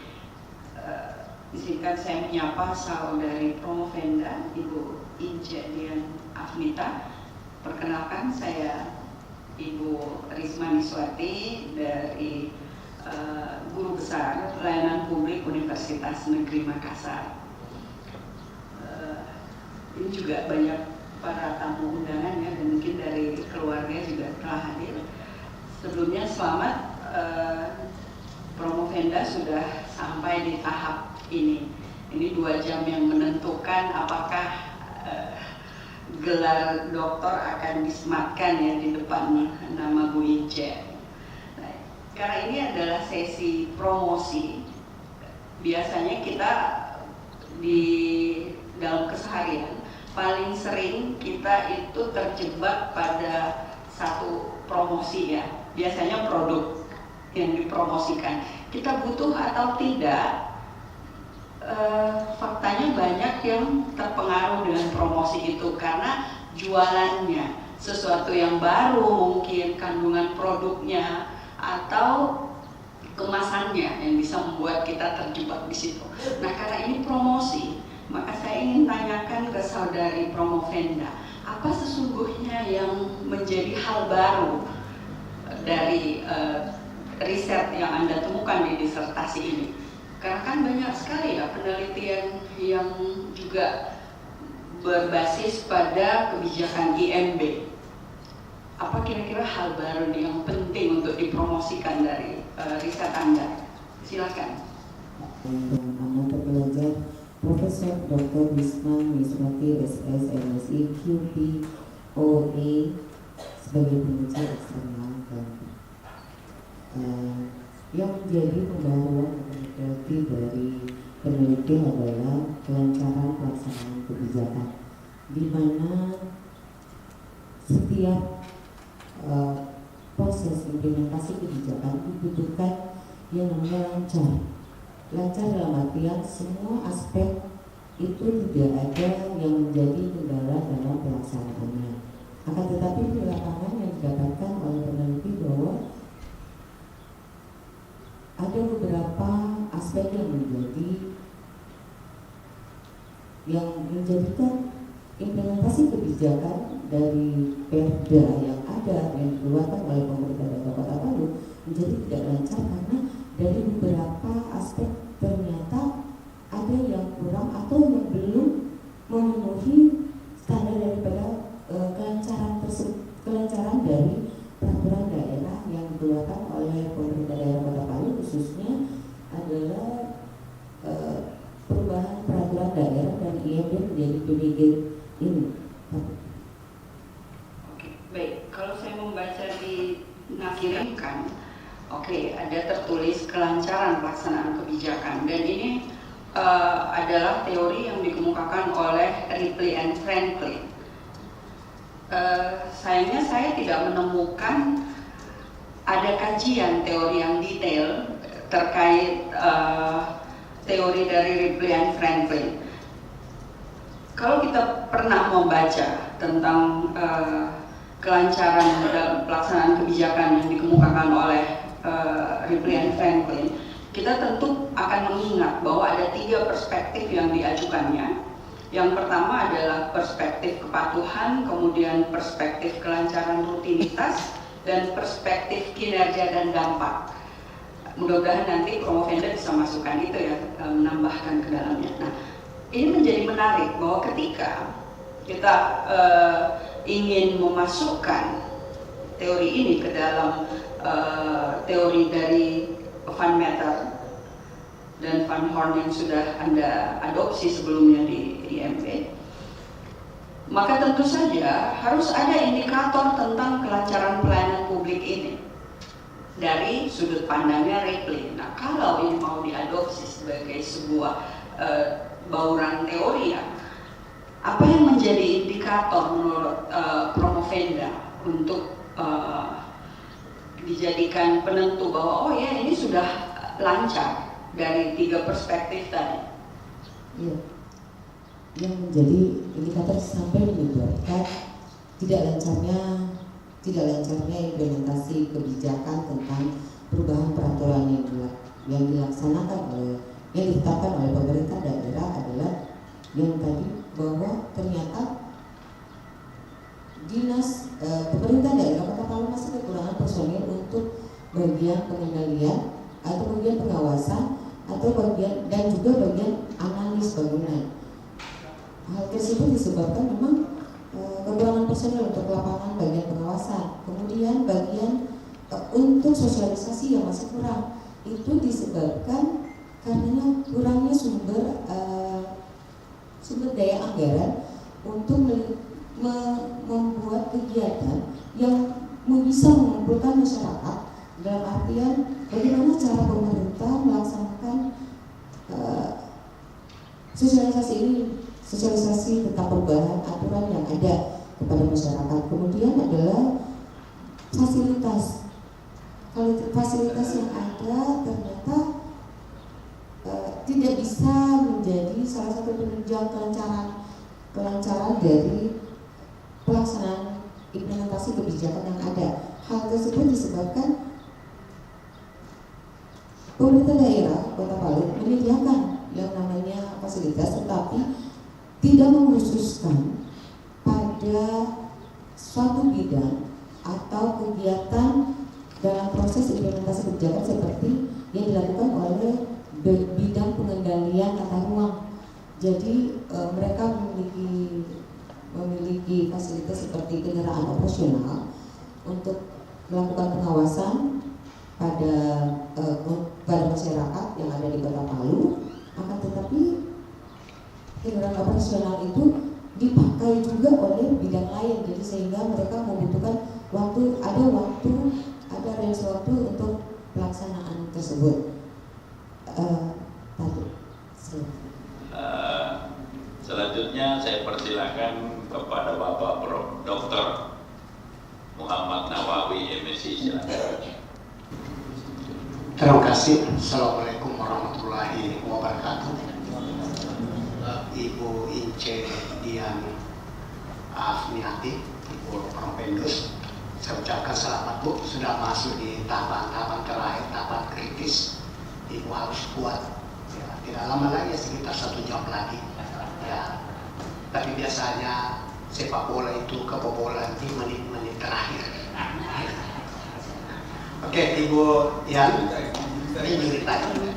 Izinkan saya menyapa saudari Promovenda Ibu Ince Dian Afnita. Perkenalkan, saya Ibu Risma Niswati dari Guru Besar Pelayanan Publik Universitas Negeri Makassar. Ini juga banyak para tamu undangan ya, dan mungkin dari keluarga juga telah hadir. Sebelumnya selamat, Promovenda sudah sampai di tahap ini. Ini 2 jam yang menentukan apakah gelar doktor akan disematkan ya di depan nama Bu Ince. Karena ini adalah sesi promosi, biasanya kita di dalam keseharian paling sering kita itu terjebak pada satu promosi ya, biasanya produk yang dipromosikan. Kita butuh atau tidak, faktanya banyak yang terpengaruh dengan promosi itu karena jualannya, sesuatu yang baru mungkin, kandungan produknya, atau kemasannya yang bisa membuat kita terjebak di situ. Nah, karena ini promosi, maka saya ingin tanyakan ke saudari Promovenda, apa sesungguhnya yang menjadi hal baru dari riset yang Anda temukan di disertasi ini? Karena kan banyak sekali ya penelitian yang juga berbasis pada kebijakan IMB. Apa kira-kira hal baru yang penting untuk dipromosikan dari riset Anda? Silakan. Maha Terpelajar Profesor Dr. Risma Niswati SS MSI QPOA sebagai penguji eksternal, dan yang menjadi pembaharuan dari peneliti adalah kelancaran pelaksanaan kebijakan, di mana setiap proses implementasi kebijakan dibutuhkan yang namanya lancar. Lancar dalam artian semua aspek itu tidak ada yang menjadi kendala dalam pelaksanaannya. Akan tetapi di lapangan yang didapatkan oleh peneliti bahwa ada beberapa aspek yang menjadikan implementasi kebijakan dari Perda yang ada yang dikeluarkan oleh pemerintah Daerah Kota Palu menjadi tidak lancar karena dari beberapa aspek ternyata ada yang kurang atau yang belum memenuhi standar daripada kelancaran dari peraturan daerah yang dikeluarkan oleh pemerintah Daerah Kota Palu, khususnya adalah perubahan peraturan daerah dan IMB menjadi PBG ini. Oke, baik. Kalau saya membaca di nakirankan, ada tertulis kelancaran pelaksanaan kebijakan, dan ini adalah teori yang dikemukakan oleh Ripley and Franklin. Sayangnya saya tidak menemukan ada kajian teori yang detail terkait teori dari Ripley and Franklin. Kalau kita pernah membaca tentang kelancaran dalam pelaksanaan kebijakan yang dikemukakan oleh Ripley and Franklin, kita tentu akan mengingat bahwa ada 3 perspektif yang diajukannya. Yang pertama adalah perspektif kepatuhan, kemudian perspektif kelancaran rutinitas, dan perspektif kinerja dan dampak. Mudah-mudahan nanti Promovenda bisa masukkan itu ya, menambahkan ke dalamnya. Nah, ini menjadi menarik bahwa ketika kita ingin memasukkan teori ini ke dalam teori dari Van Meter dan Van Horn yang sudah Anda adopsi sebelumnya di IMB, maka tentu saja harus ada indikator tentang kelancaran pelayanan publik ini dari sudut pandangnya Ripley. Nah, kalau ini mau diadopsi sebagai sebuah bauran teori, ya, apa yang menjadi indikator menurut Promovenda untuk dijadikan penentu bahwa oh ya ini sudah lancar dari 3 perspektif tadi? Iya. Yang menjadi indikator sampai menyebabkan tidak lancarnya implementasi kebijakan tentang perubahan peraturan yang dilaksanakan yang ditetapkan oleh pemerintah daerah adalah yang tadi, bahwa ternyata dinas pemerintah daerah Kota Palu masih kekurangan personil untuk bagian pengendalian atau bagian pengawasan atau bagian dan juga bagian analis bangunan. Hal tersebut disebabkan memang kekurangan personil untuk lapangan bagian pengawasan, kemudian bagian untuk sosialisasi yang masih kurang. Itu disebabkan karena kurangnya sumber daya anggaran untuk membuat kegiatan yang bisa mengumpulkan masyarakat, dalam artian bagaimana cara pemerintah melaksanakan sosialisasi tentang perubahan aturan yang ada kepada masyarakat. Kemudian adalah fasilitas yang ada ternyata tidak bisa menjadi salah satu penunjang kelancaran dari pelaksanaan implementasi kebijakan yang ada. Hal tersebut disebabkan pemerintah daerah Kota Palu menyediakan yang namanya fasilitas, tetapi tidak mengkhususkan pada suatu bidang atau kegiatan dalam proses implementasi kebijakan seperti yang dilakukan oleh bidang pengendalian tata ruang. Jadi mereka memiliki fasilitas seperti kendaraan operasional untuk melakukan pengawasan pada masyarakat yang ada di Kota Palu, akan tetapi kendaraan operasional itu dipakai juga oleh bidang lain, jadi sehingga mereka membutuhkan ada range waktu untuk pelaksanaan tersebut. Selanjutnya saya persilakan kepada Bapak Prof. Dr. Muhammad Nawawi, MSc. Silakan. Terima kasih. Assalamualaikum warahmatullahi wabarakatuh. Ibu Ince Dian Afniati, Ibu Propendus, saya ucapkan selamat Bu, sudah masuk di tahapan terakhir, tahapan kritis. Ibu harus kuat. Ya, tidak lama lagi, sekitar 1 jam lagi. Ya, tapi biasanya sepak bola itu kebobolan di menit-menit terakhir. Oke, Ibu Yan, ini tadi.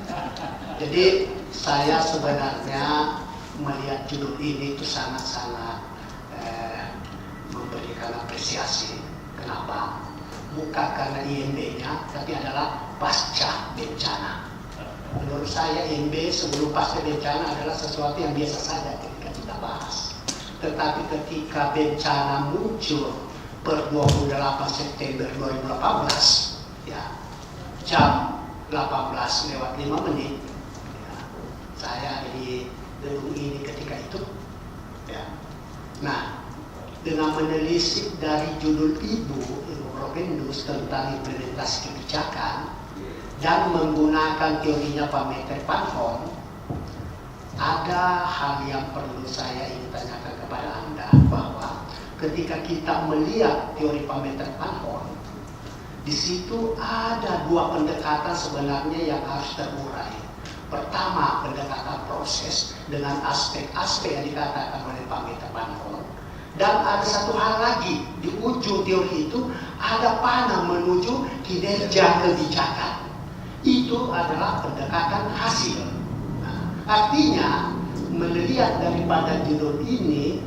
Jadi saya sebenarnya melihat judul ini itu sangat-sangat memberikan apresiasi. Kenapa? Bukan karena IMB-nya, tapi adalah pasca bencana. Menurut saya IMB sebelum pasca bencana adalah sesuatu yang biasa saja ketika kita bahas. Tetapi ketika bencana muncul per 28 September 2018, ya, jam 18:05, ya, saya ada di gedung ini ketika itu. Ya. Nah, dengan menelisik dari judul Ibu Propendus tentang implementasi kebijakan dan menggunakan teorinya Pak Meter Van Horn, ada hal yang perlu saya ingin tanyakan kepada Anda, bahwa ketika kita melihat teori Pak Meter Van Horn, di situ ada 2 pendekatan sebenarnya yang harus terurai. Pertama, pendekatan proses dengan aspek-aspek yang dikatakan oleh Pak Meta Panhon. Dan ada satu hal lagi, di ujung teori itu ada panah menuju kinerja kebijakan. Itu adalah pendekatan hasil. Nah, artinya, melihat daripada judul ini,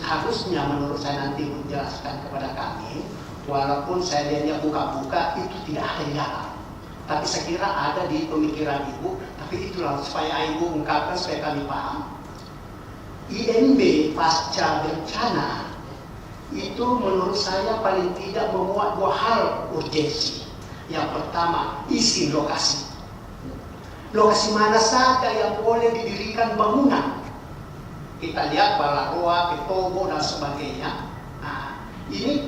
harusnya menurut saya nanti menjelaskan kepada kami, walaupun saya lihatnya buka-buka, itu tidak ada di dalam. Tapi saya kira ada di pemikiran Ibu, tapi itulah supaya Ibu ungkapkan supaya kami paham. IMB pasca bencana itu menurut saya paling tidak memuat dua hal urgensi. Yang pertama, izin lokasi. Lokasi mana saja yang boleh didirikan bangunan. Kita lihat Balaroa, Petobo dan sebagainya. Nah, ini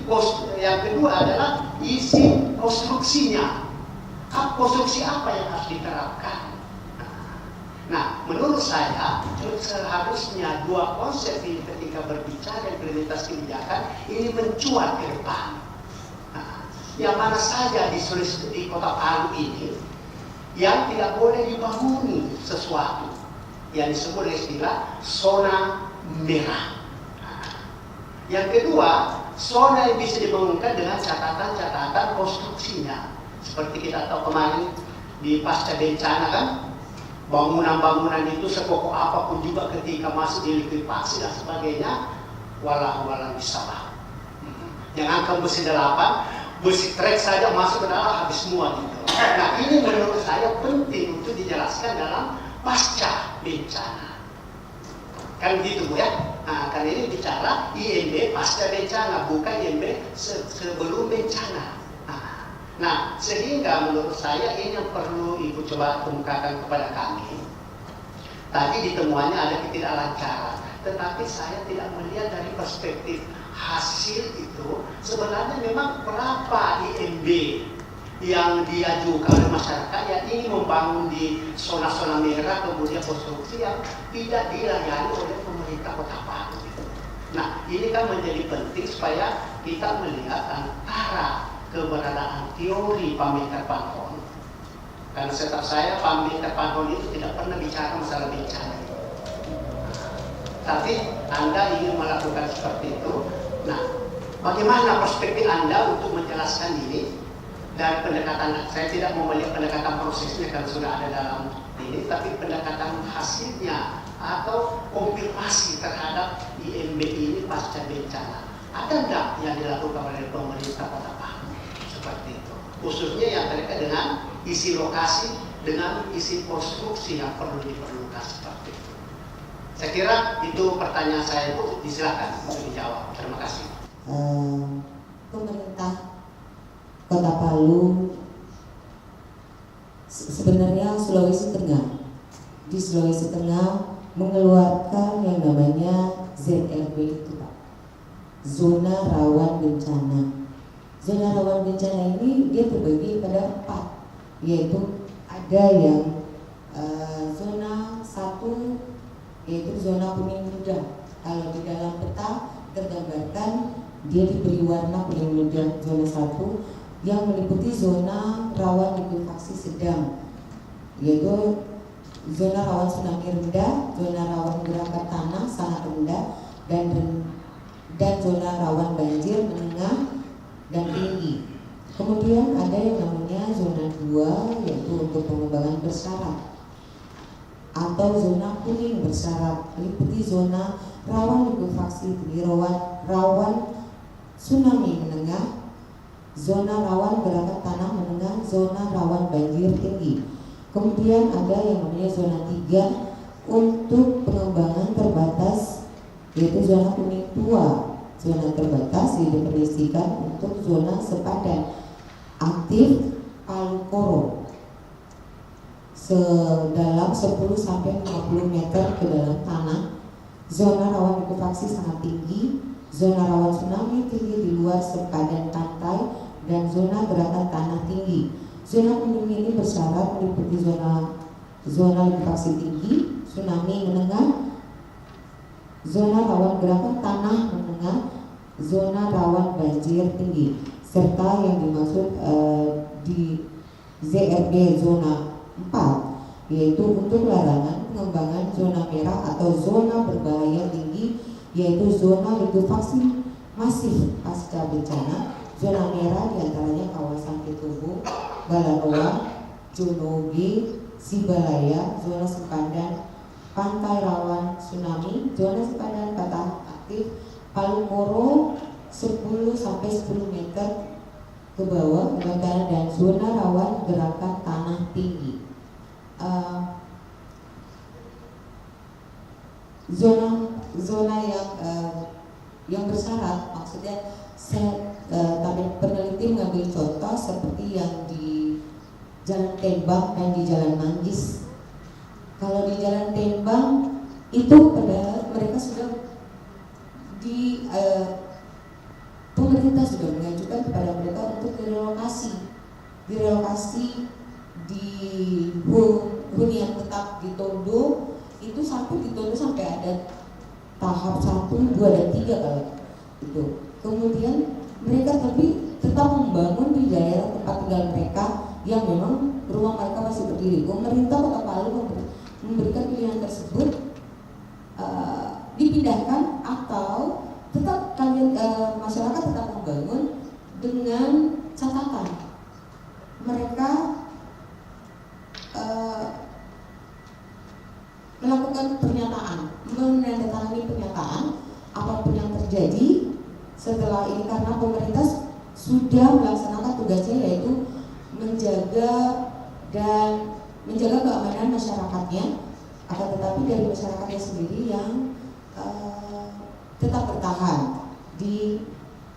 yang kedua adalah izin konstruksinya. Konstruksi apa yang harus diterapkan? Nah, menurut saya seharusnya dua konsep ini ketika berbicara implementasi kebijakan ini mencuat ke depan. Nah, yang mana saja di Kota Palu ini yang tidak boleh dibanguni sesuatu yang disebut istilah zona merah. Nah, yang kedua, zona yang bisa dibangunkan dengan catatan-catatan konstruksinya. Seperti kita tahu kemarin di pasca bencana kan, bangunan-bangunan itu sekokoh apapun juga ketika masuk di likuifaksi dan sebagainya, walau bisalah. Jangankan besi 8, besi trek saja masuk ke dalam habis semua gitu. Nah, ini menurut saya penting untuk dijelaskan dalam pasca bencana. Kan begitu Bu ya? Nah, karena ini bicara IMB pasca bencana, bukan IMB sebelum bencana. Nah, sehingga menurut saya ini yang perlu Ibu coba kemukakan kepada kami. Tadi di temuannya ada ketidaklancaran, tetapi saya tidak melihat dari perspektif hasil itu. Sebenarnya memang berapa IMB yang diajukan oleh masyarakat yang ingin membangun di zona-zona merah, kemudian konstruksi yang tidak dilayani oleh pemerintah Kota Palu. Nah, ini kan menjadi penting supaya kita melihat antara keberadaan teori Pak Meta Panhon. Karena setahu saya Pak Meta Panhon itu tidak pernah bicara masalah bencana. Tapi Anda ingin melakukan seperti itu. Nah, bagaimana perspektif Anda untuk menjelaskan ini? Dan pendekatan, saya tidak mau melihat pendekatan prosesnya karena sudah ada dalam ini, tapi pendekatan hasilnya atau konfirmasi terhadap IMB ini pasca bencana. Ada enggak yang dilakukan oleh pemerintah Kota Palu? Seperti itu. Khususnya yang terkait dengan isi lokasi, dengan isi konstruksi yang perlu diperlukan seperti itu. Saya kira itu pertanyaan saya, Bu. Silakan untuk dijawab. Terima kasih. Pemerintah Kota Palu sebenarnya Sulawesi Tengah. Di Sulawesi Tengah mengeluarkan yang namanya ZRB itu, Pak. Zona rawan bencana. Zona rawan bencana ini dia terbagi pada 4, yaitu ada yang zona 1 yaitu zona kuning muda. Kalau di dalam peta tergambarkan dia diberi warna kuning muda zona 1 yang meliputi zona rawan likuifaksi sedang, yaitu zona rawan tsunami rendah, zona rawan gerakan tanah sangat rendah, dan zona rawan banjir menengah dan tinggi. Kemudian ada yang namanya zona 2 yaitu untuk pengembangan bersyarat atau zona kuning bersyarat, meliputi zona rawan likuifaksi tinggi, rawan tsunami menengah, zona rawan gerakan tanah menengah, zona rawan banjir tinggi. Kemudian ada yang namanya zona 3 untuk pengembangan terbatas, yaitu zona kuning tua. Zona terbatas didefinisikan untuk zona sepadan aktif Palu Koro sedalam 10 sampai 50 meter ke dalam tanah. Zona rawan likuifaksi sangat tinggi, zona rawan tsunami tinggi di luar sepadan pantai, dan zona gerakan tanah tinggi. Zona kuning ini bersyarat meliputi zona likuifaksi tinggi, tsunami menengah, zona rawan gerakan tanah menengah, zona rawan banjir tinggi, serta yang dimaksud di ZRB zona 4 yaitu untuk larangan pengembangan zona merah atau zona berbahaya tinggi, yaitu zona likuifaksi masif pasca bencana. Zona merah diantaranya kawasan Petobo, Balaroa, Jonoge, Sibalaya, zona sepadan pantai rawan tsunami, zona sepadan patah aktif Palu Koro 10 sampai 10 meter ke bawah dan zona rawan gerakan tanah tinggi. Zona yang bersyarat, maksudnya peneliti mengambil contoh seperti yang di Jalan Tembang dan di Jalan Manggis. Kalau di Jalan Tembang itu pada mereka sudah pemerintah sudah mengajukan kepada mereka untuk direlokasi di hunian tetap di Tondo, itu sampai di Tondo sampai ada tahap 1, 2, dan 3 kalau itu. Kemudian mereka tapi tetap membangun di daerah tempat tinggal mereka yang memang rumah mereka masih berdiri. Pemerintah Kota Palu memberikan pilihan tersebut, dipindahkan atau tetap masyarakat tetap membangun dengan catatan mereka melakukan pernyataan, menandatangani pernyataan apapun yang terjadi setelah ini, karena pemerintah sudah melaksanakan tugasnya, yaitu menjaga keamanan masyarakatnya. Akan tetapi dari masyarakatnya sendiri yang tetap bertahan di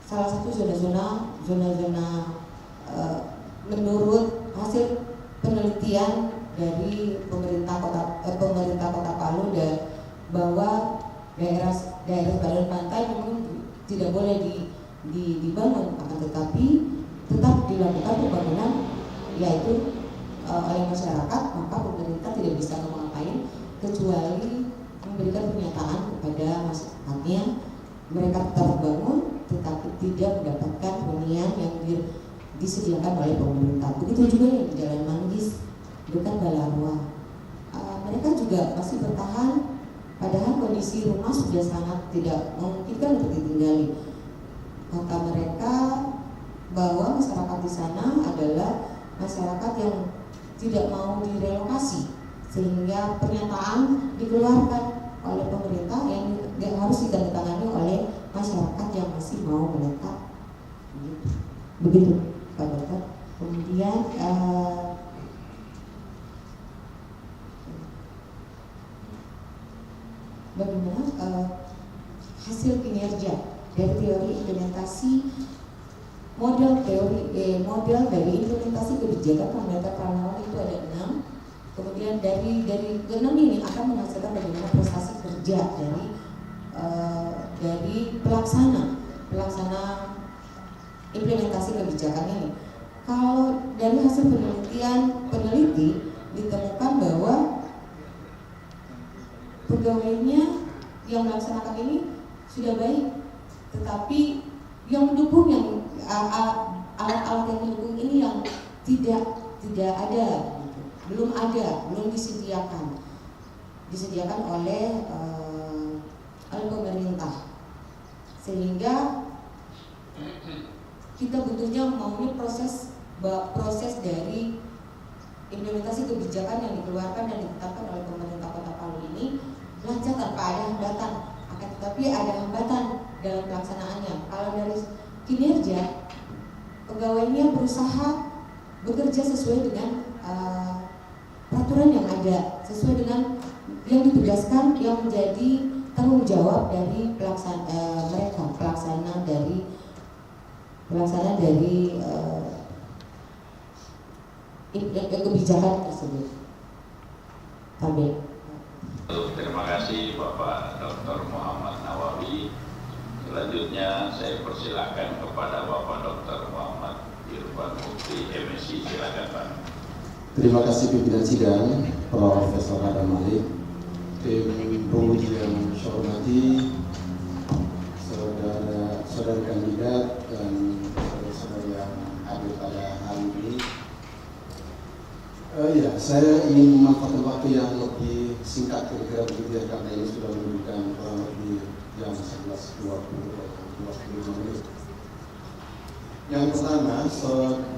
salah satu zona-zona menurut hasil penelitian dari pemerintah Kota Palu bahwa daerah sebadan pantai memang tidak boleh dibangun, akan tetapi tetap dilakukan pembangunan yaitu oleh masyarakat. Maka pemerintah tidak bisa ngapain kecuali memberikan pernyataan kepada masyarakatnya, mereka tetap bangun tetapi tidak mendapatkan hunian yang disediakan oleh pemerintah. Begitu juga yang di Jalan Manggis, bukan Balaroa, mereka juga masih bertahan padahal kondisi rumah sudah sangat tidak memungkinkan untuk ditinggali. Kata mereka bahwa masyarakat di sana adalah masyarakat yang tidak mau direlokasi, sehingga pernyataan dikeluarkan oleh pemerintah yang harus ditandatangani oleh masyarakat yang masih mau menetap. Begitu Pak Dokter. Kemudian bagaimana hasil kinerja dari teori implementasi model dari implementasi kebijakan pemerintah Pranawan itu ada 6. Kemudian dari 6 ini akan menghasilkan bagaimana prestasi kerja dari pelaksana implementasi kebijakan ini. Kalau dari hasil peneliti ditemukan bahwa pegawainya yang melaksanakan ini sudah baik, tetapi yang mendukung, yang alat-alat yang mendukung ini yang tidak ada, belum disediakan oleh pemerintah, sehingga kita butuhnya maunya proses dari implementasi kebijakan yang dikeluarkan dan ditetapkan oleh pemerintah Kota Palu ini lancar tanpa ada hambatan. Akan tetapi ada hambatan dalam pelaksanaannya. Kalau dari kinerja, pegawainya berusaha bekerja sesuai dengan peraturan yang ada, sesuai dengan yang ditugaskan, yang menjadi tanggung jawab dari pelaksana dari kebijakan tersebut. Terima kasih Bapak Dr. Muhammad Nawawi. Selanjutnya saya persilakan kepada Bapak Dr. Muhammad Irfan Mukti, MSc. Silakan Pak. Terima kasih pimpinan sidang, Profesor Adam Malik, tim penguji yang saya hormati, saudara kandidat dan saudara yang hadir pada hari ini. Ya, saya ingin memanfaatkan waktu yang lebih singkat kira-kira begitu ya, karena ini sudah menunjukkan kurang lebih jam 11.20 menit. Yang pertama,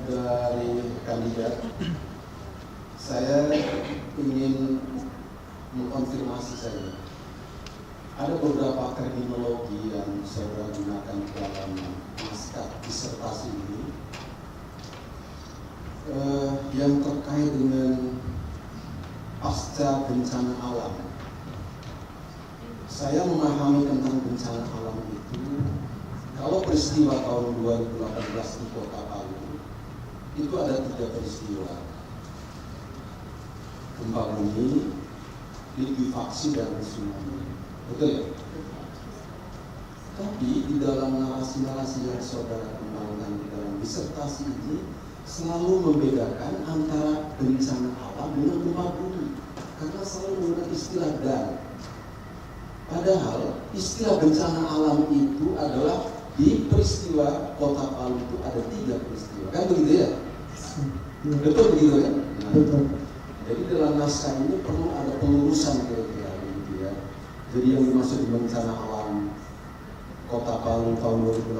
dari kandidat, saya ingin mengkonfirmasi saja. Ada beberapa terminologi yang saudara gunakan dalam naskah disertasi ini yang terkait dengan pasca bencana alam. Saya memahami tentang bencana alam itu, kalau peristiwa tahun 2018 di Kota Palu itu ada 3 peristiwa: gempa bumi, likuifaksi, dan tsunami. Betul ya? Tapi di dalam narasi-narasi yang saudara kembangkan di dalam disertasi ini selalu membedakan antara bencana alam dengan gempa bumi, karena selalu menggunakan istilah dan. Padahal istilah bencana alam itu adalah di peristiwa Kota Palu itu ada 3 peristiwa, kan begitu ya? Betul begitu ya? Nah, jadi dalam naskah ini perlu ada pelurusan kira-kira begitu ya. Jadi yang dimaksud bencana alam Kota Palu tahun 2018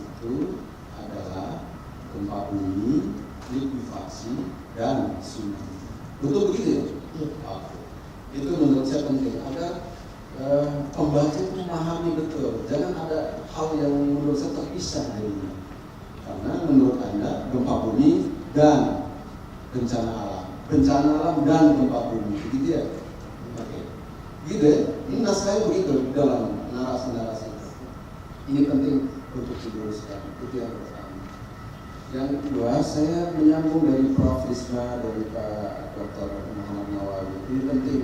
itu adalah gempa bumi, likuifaksi, dan tsunami. Betul begitu ya? Oke. Itu menurut saya penting agar pembaca memahami betul. Jangan ada hal yang menurut saya terpisah dari ini. Karena menurut Anda gempa bumi dan bencana alam dan gempa bumi, begitu ya? Oke. Gitu ya? Ini naskahnya begitu di dalam narasi-narasi. Ini penting untuk diluruskan. Itu yang pertama. Yang kedua, saya menyambung dari Prof. Isma, dari Pak Dr. Muhammad Nawawi. Ini penting.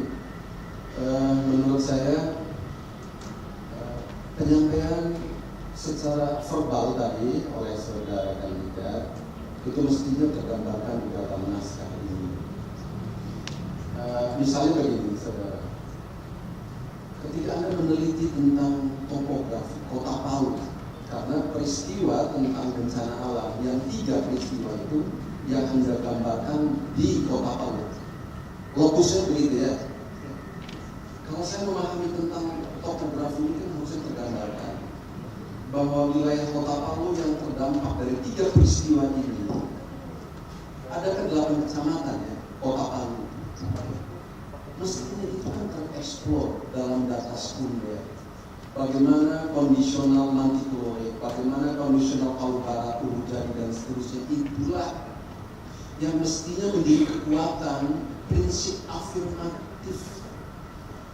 Menurut saya penyampaian secara verbal tadi oleh saudara kandidat itu mestinya tergambarkan di dalam naskah ini. Misalnya begini, saudara. Ketika Anda meneliti tentang topografi Kota Palu, karena peristiwa tentang bencana alam yang 3 peristiwa itu yang Anda gambarkan di Kota Palu, lokusnya begitu ya. Kalau saya memahami tentang topografi ini kan harusnya tergambarkan bahwa wilayah Kota Palu yang terdampak dari 3 peristiwa ini ada ke 8 kecamatan ya, Kota Palu. Mestinya itu kan tereksplor dalam data sekunder. Bagaimana kondisional Manticore, bagaimana kondisional Palu Barat, Ujari, dan seterusnya. Itulah yang mestinya menjadi kekuatan prinsip afirmatif.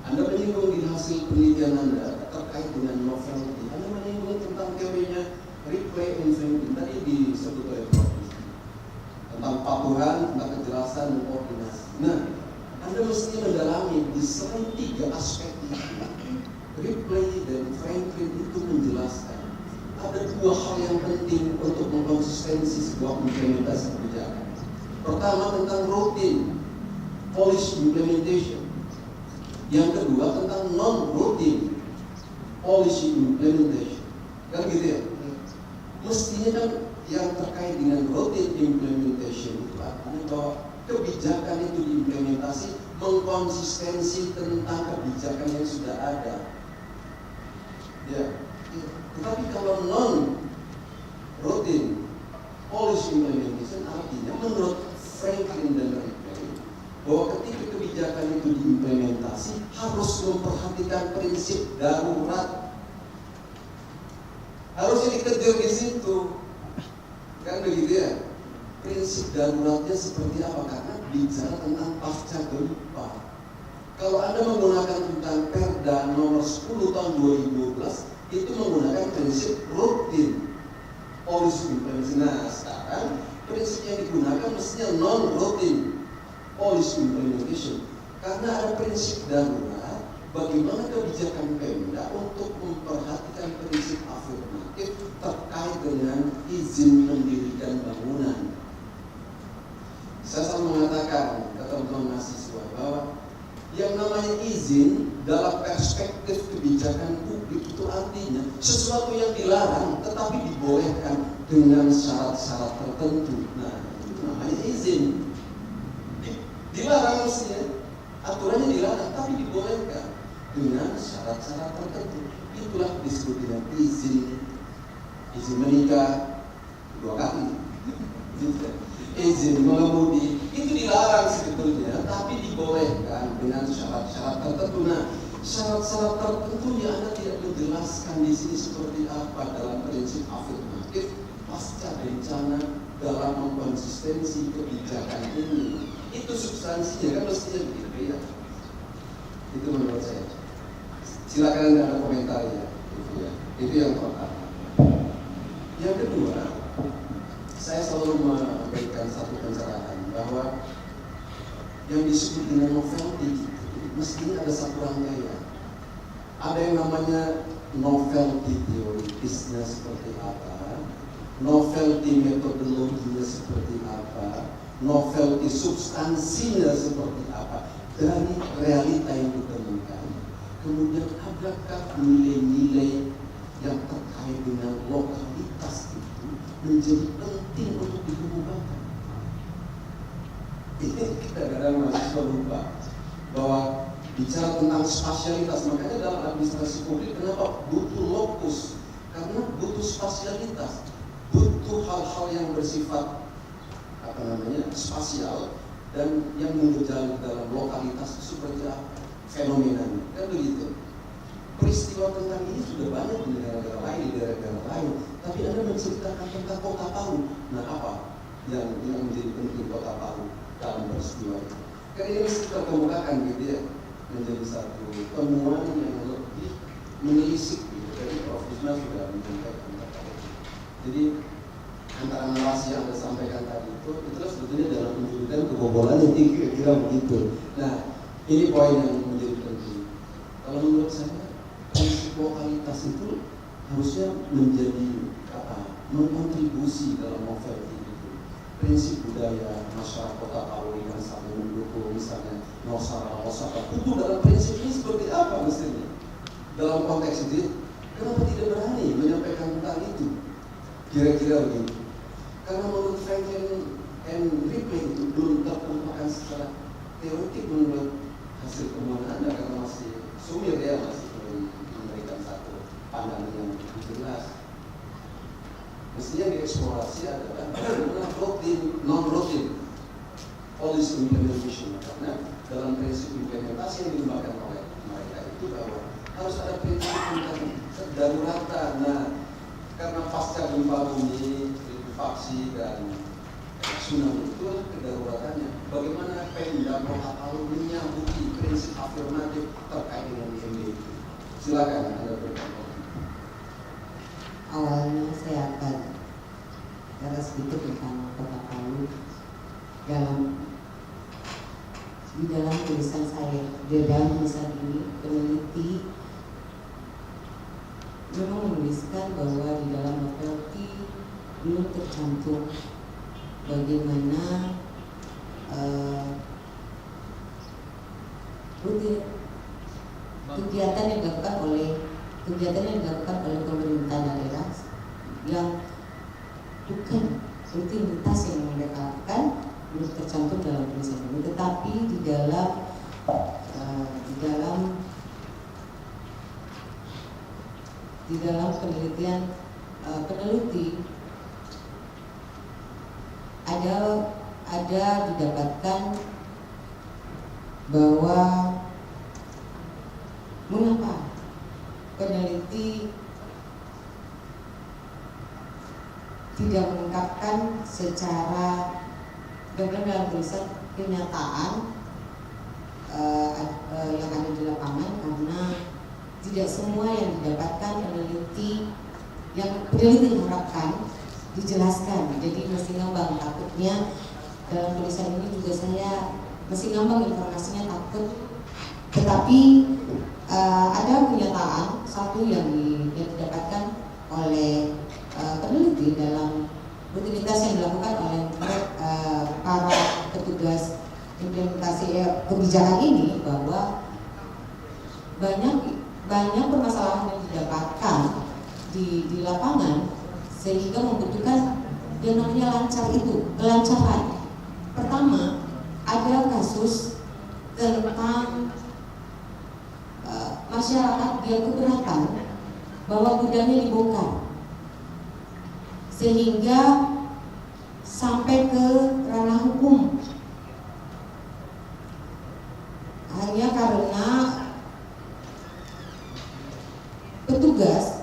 Anda menyinggung di hasil penelitian Anda terkait dengan novelty. Anda menyinggung tentang teorinya replay inventing tadi disebut oleh Prof. Tentang patuhan, tentang kejelasan dan koordinasi. Nah, Anda mestinya mendalami di selain 3 aspek itu. Ripley dan Franklin itu menjelaskan ada 2 hal yang penting untuk mengkonsistensi sebuah implementasi kebijakan. Pertama tentang routine policy implementation. Yang kedua tentang non-routine policy implementation. Kan gitu ya? Mestinya kan yang terkait dengan routine implementation itu artinya bahwa kebijakan itu diimplementasi mengkonsistensi tentang kebijakan yang sudah ada. Ya, tetapi kalau non-routine policy implementation artinya menurut Franklin dan Ripley bahwa ketika kebijakan itu diimplementasi harus memperhatikan prinsip darurat. Harusnya dikejar di situ, kan begitu ya? Prinsip daruratnya seperti apa? Karena bicara tentang pasca gempa. Kalau Anda menggunakan tentang Perda nomor 10 tahun 2012 itu menggunakan prinsip rutin policy implementation. Nah, sekarang prinsip yang digunakan mestinya non-routine policy implementation. Karena ada prinsip darurat, bagaimana kebijakan Pemda untuk memperhatikan prinsip afirmatif terkait dengan izin mendirikan bangunan. Saya selalu mengatakan ke teman-teman mahasiswa bahwa yang namanya izin dalam perspektif kebijakan publik itu artinya sesuatu yang dilarang tetapi dibolehkan dengan syarat-syarat tertentu. Nah, itu namanya izin. Dilarang mestinya, aturannya dilarang, tapi dibolehkan dengan syarat-syarat tertentu. Itulah disebut dengan izin menikah 2 kali. Izin mengemudi itu dilarang sebetulnya, tapi dibolehkan dengan syarat-syarat tertentu. Nah, syarat-syarat tertentu yang Anda tidak menjelaskan di sini seperti apa dalam prinsip afirmatif pasca bencana dalam mengkonsistensi kebijakan ini. Itu substansinya kan mestinya begitu ya. Itu menurut saya. Silakan Anda ada komentar ya. Itu yang pertama. Yang kedua, saya selalu memberikan satu pencerahan bahwa yang disebut dengan novelty mestinya ada satu rangkaian. Ada yang namanya novelty teoritisnya seperti apa, novelty metodologinya seperti apa, novelty substansinya seperti apa dari realita yang ditemukan. Kemudian adakah nilai-nilai yang terkait dengan lokalitas itu menjadi penting untuk dikemukakan? Ini kadang-kadang mahasiswa lupa bahwa bicara tentang spasialitas, makanya dalam administrasi publik kenapa butuh lokus? Karena butuh spasialitas, butuh hal-hal yang bersifat spasial dan yang menjejali dalam lokalitas itu seperti apa fenomenanya, kan begitu. Peristiwa tentang ini sudah banyak di negara-negara lain, tapi Anda menceritakan tentang Kota Palu. Nah, apa yang menjadi penting Kota Palu dalam peristiwa itu? Kan ini mesti terkemukakan gitu ya, menjadi satu temuan yang lebih menelisik gitu. Jadi Prof. Ismail sudah menyampaikan tadi. Jadi antara narasi yang Anda sampaikan tadi itu itulah sebetulnya dalam pendidikan kebobolan yang kira-kira begitu. Nah, ini poin yang menjadi penting. Kalau menurut saya prinsip lokalitas itu harusnya menjadi mengkontribusi dalam novelty itu. Prinsip budaya masyarakat Kota Palu yang saling mendukung, misalnya Nosara itu dalam prinsip ini seperti apa mestinya? Dalam konteks itu, kenapa tidak berani menyampaikan tentang itu? Kira-kira begitu. Karena menurut Franklin and Ripley itu belum terkemukakan secara teoretik menurut hasil temuan Anda, karena masih sumir ya, masih memberikan satu pandangan yang jelas. Mestinya dieksplorasi adalah non-routine policy implementation, karena dalam prinsip implementasi yang dikembangkan oleh mereka itu bahwa harus ada prinsip tentang kedaruratan. Nah, karena pasca gempa bumi, likuifaksi dan tsunami itu adalah kedaruratannya. Bagaimana Pemda Kota Palu menyambuti prinsip afirmatif terkait dengan IMB itu? Silakan Anda berkomentar. Awalnya saya akan bicara sedikit tentang Kota Palu di dalam tulisan saya. Di dalam tulisan ini peneliti memang menuliskan bahwa di dalam novelty belum tercantum bagaimana kegiatan yang dilakukan oleh pemerintah daerah yang bukan rutinitas yang mereka lakukan belum tercantum dalam tulisan ini, tetapi di dalam penelitian peneliti ada didapatkan bahwa mengapa peneliti tidak mengungkapkan secara benar dalam tulisan kenyataan yang ada di lapangan, karena tidak semua yang didapatkan peneliti harapkan dijelaskan. Jadi mesti ngambang, takutnya dalam tulisan ini juga saya mesti ngambang informasinya takut. Tetapi ada kenyataan satu yang didapatkan oleh peneliti dalam rutinitas yang dilakukan oleh para petugas implementasi kebijakan ini, bahwa banyak permasalahan yang didapatkan di lapangan sehingga membutuhkan yang namanya kelancaran. Pertama, ada kasus tentang masyarakat yang keberatan bahwa gudangnya dibongkar, sehingga sampai ke ranah hukum hanya karena petugas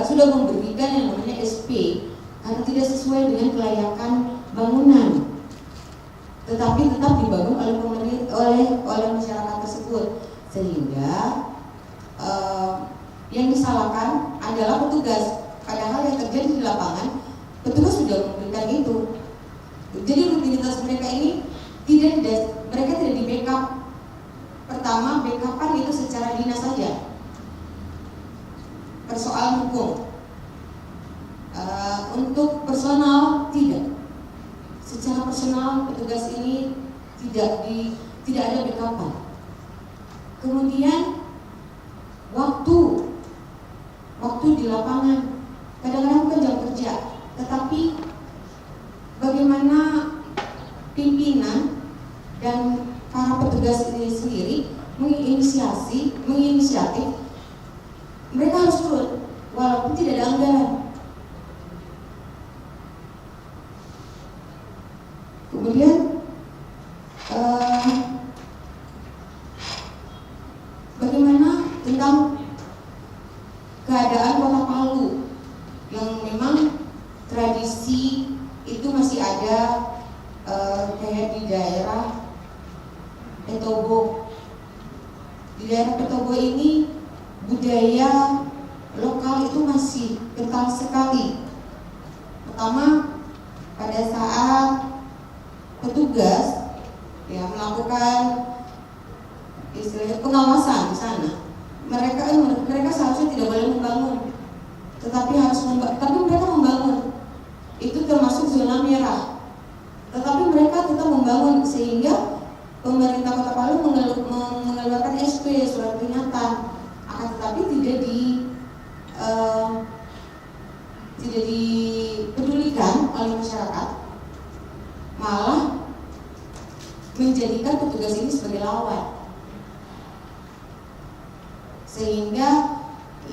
sudah memberikan yang namanya SP karena tidak sesuai dengan kelayakan bangunan, tetapi tetap dibangun oleh masyarakat tersebut, sehingga yang disalahkan adalah petugas. Padahal yang terjadi di lapangan, petugas sudah memberikan itu. Jadi rutinitas mereka ini mereka tidak di backup. Pertama, backupan itu secara dinas saja. Persoalan hukum. Untuk personal tidak. Secara personal petugas ini tidak ada backupan. Kemudian waktu di lapangan, kadang-kadang bukan jam kerja, tetapi bagaimana pimpinan dan para petugas ini sendiri menginisiatif mereka harus turun walaupun tidak ada anggaran. Kemudian bagaimana tentang keadaan Kota Palu yang memang tradisi itu masih ada kayak di daerah Petobo. Di daerah Petobo ini budaya lokal itu masih kental sekali. Pertama, pada saat petugas melakukan istilahnya pengawasan di sana, mereka seharusnya tidak boleh membangun, tetapi mereka membangun. Itu termasuk zona merah, tetapi mereka tetap membangun, sehingga pemerintah Kota Palu mengeluarkan SP, surat peringatan. Akan tetapi tidak dipedulikan oleh masyarakat, malah menjadikan petugas ini sebagai lawan, sehingga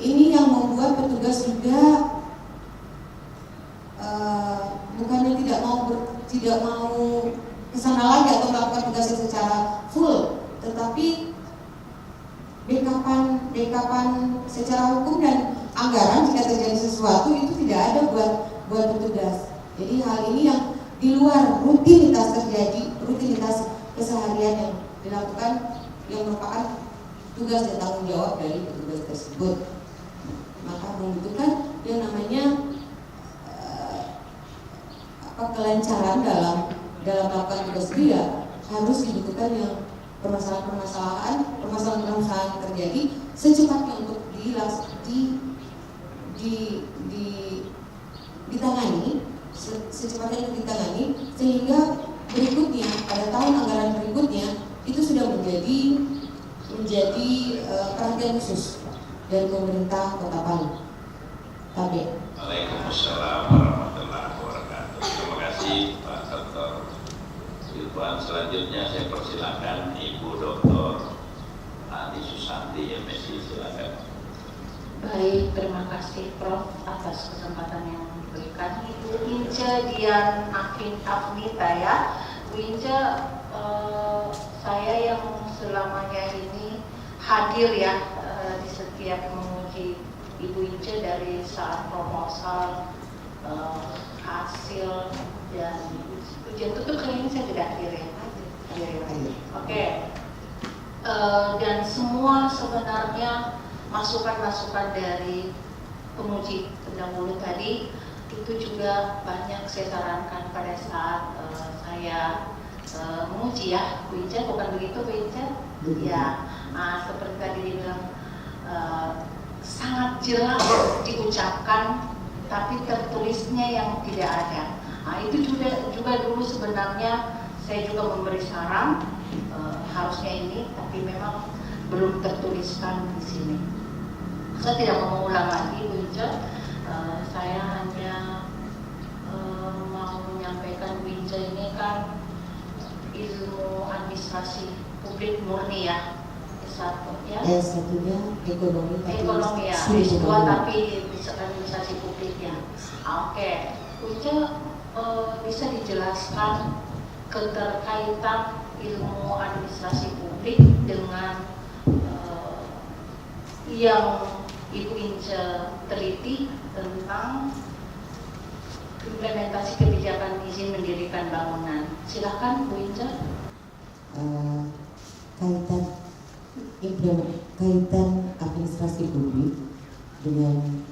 ini yang membuat petugas juga bukannya tidak mau kesana lagi atau melakukan tugasnya secara full, tetapi backupan secara hukum dan anggaran jika terjadi sesuatu itu tidak ada buat petugas. Jadi hal ini yang di luar rutinitas keseharian yang dilakukan, yang merupakan tugas dan tanggung jawab dari petugas tersebut. Maka membutuhkan yang namanya kelancaran dalam melakukan tugas dia, harus dibutuhkan yang permasalahan terjadi secepatnya untuk ditangani, sehingga berikutnya pada tahun anggaran berikutnya itu sudah menjadi perhatian khusus dari pemerintah Kota Palu. Waalaikumsalam warahmatullahi wabarakatuh. Terima kasih Pak Dr. Ridwan. Selanjutnya saya persilakan Ibu Dr. Adi Susanti, MSc, silakan. Baik, terima kasih Prof atas kesempatan yang diberikan. Ibu Ince Dian Afnita ya. Bu Ince, saya yang selamanya ini hadir ya di setiap menguji Ibu Ince dari saat proposal, hasil dan ujian tutup. Kali ini saya tidak hadirin. Oke. Dan semua sebenarnya masukan-masukan dari penguji pendahulu tadi itu juga banyak saya sarankan pada saat saya menguji ya, Bu Ince, bukan begitu Bu Ince? Ya, seperti tadi dibilang sangat jelas diucapkan, tapi tertulisnya yang tidak ada. Itu juga dulu sebenarnya saya juga memberi saran harusnya ini, tapi memang belum tertuliskan di sini. Saya tidak mau mengulang lagi, Bu Ince. Saya hanya mau menyampaikan, Bu Ince ini kan ilmu administrasi publik murni ya, S1 ya. S1-nya ekonomi. Ekonomi ya, S2 tapi administrasi publik ya. Oke, Bu Ince bisa dijelaskan keterkaitan ilmu administrasi publik dengan yang Ibu Ince teliti tentang implementasi kebijakan izin mendirikan bangunan. Silakan Bu Ince. Kaitan administrasi publik dengan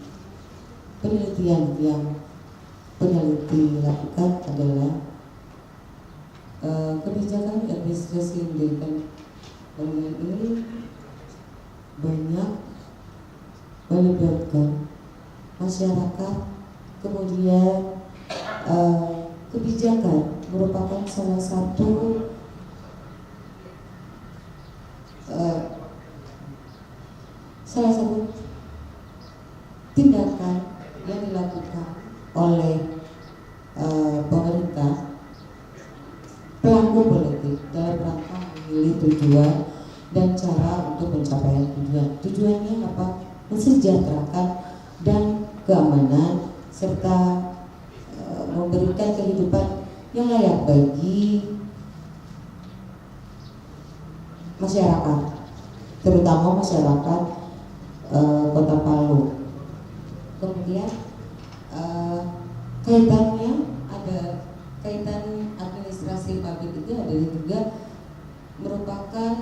penelitian yang peneliti lakukan adalah kebijakan administrasi mendirikan bangunan ini banyak melibatkan masyarakat, kemudian kebijakan merupakan salah satu tindakan yang dilakukan oleh pemerintah, pelaku politik dalam rangka memilih tujuan dan cara untuk pencapaian tujuan. Tujuannya apa? Mensejahterakan dan keamanan serta memberikan kehidupan yang layak bagi masyarakat, terutama masyarakat Kota Palu. Kemudian kaitannya ada kaitan administrasi publik itu adalah juga merupakan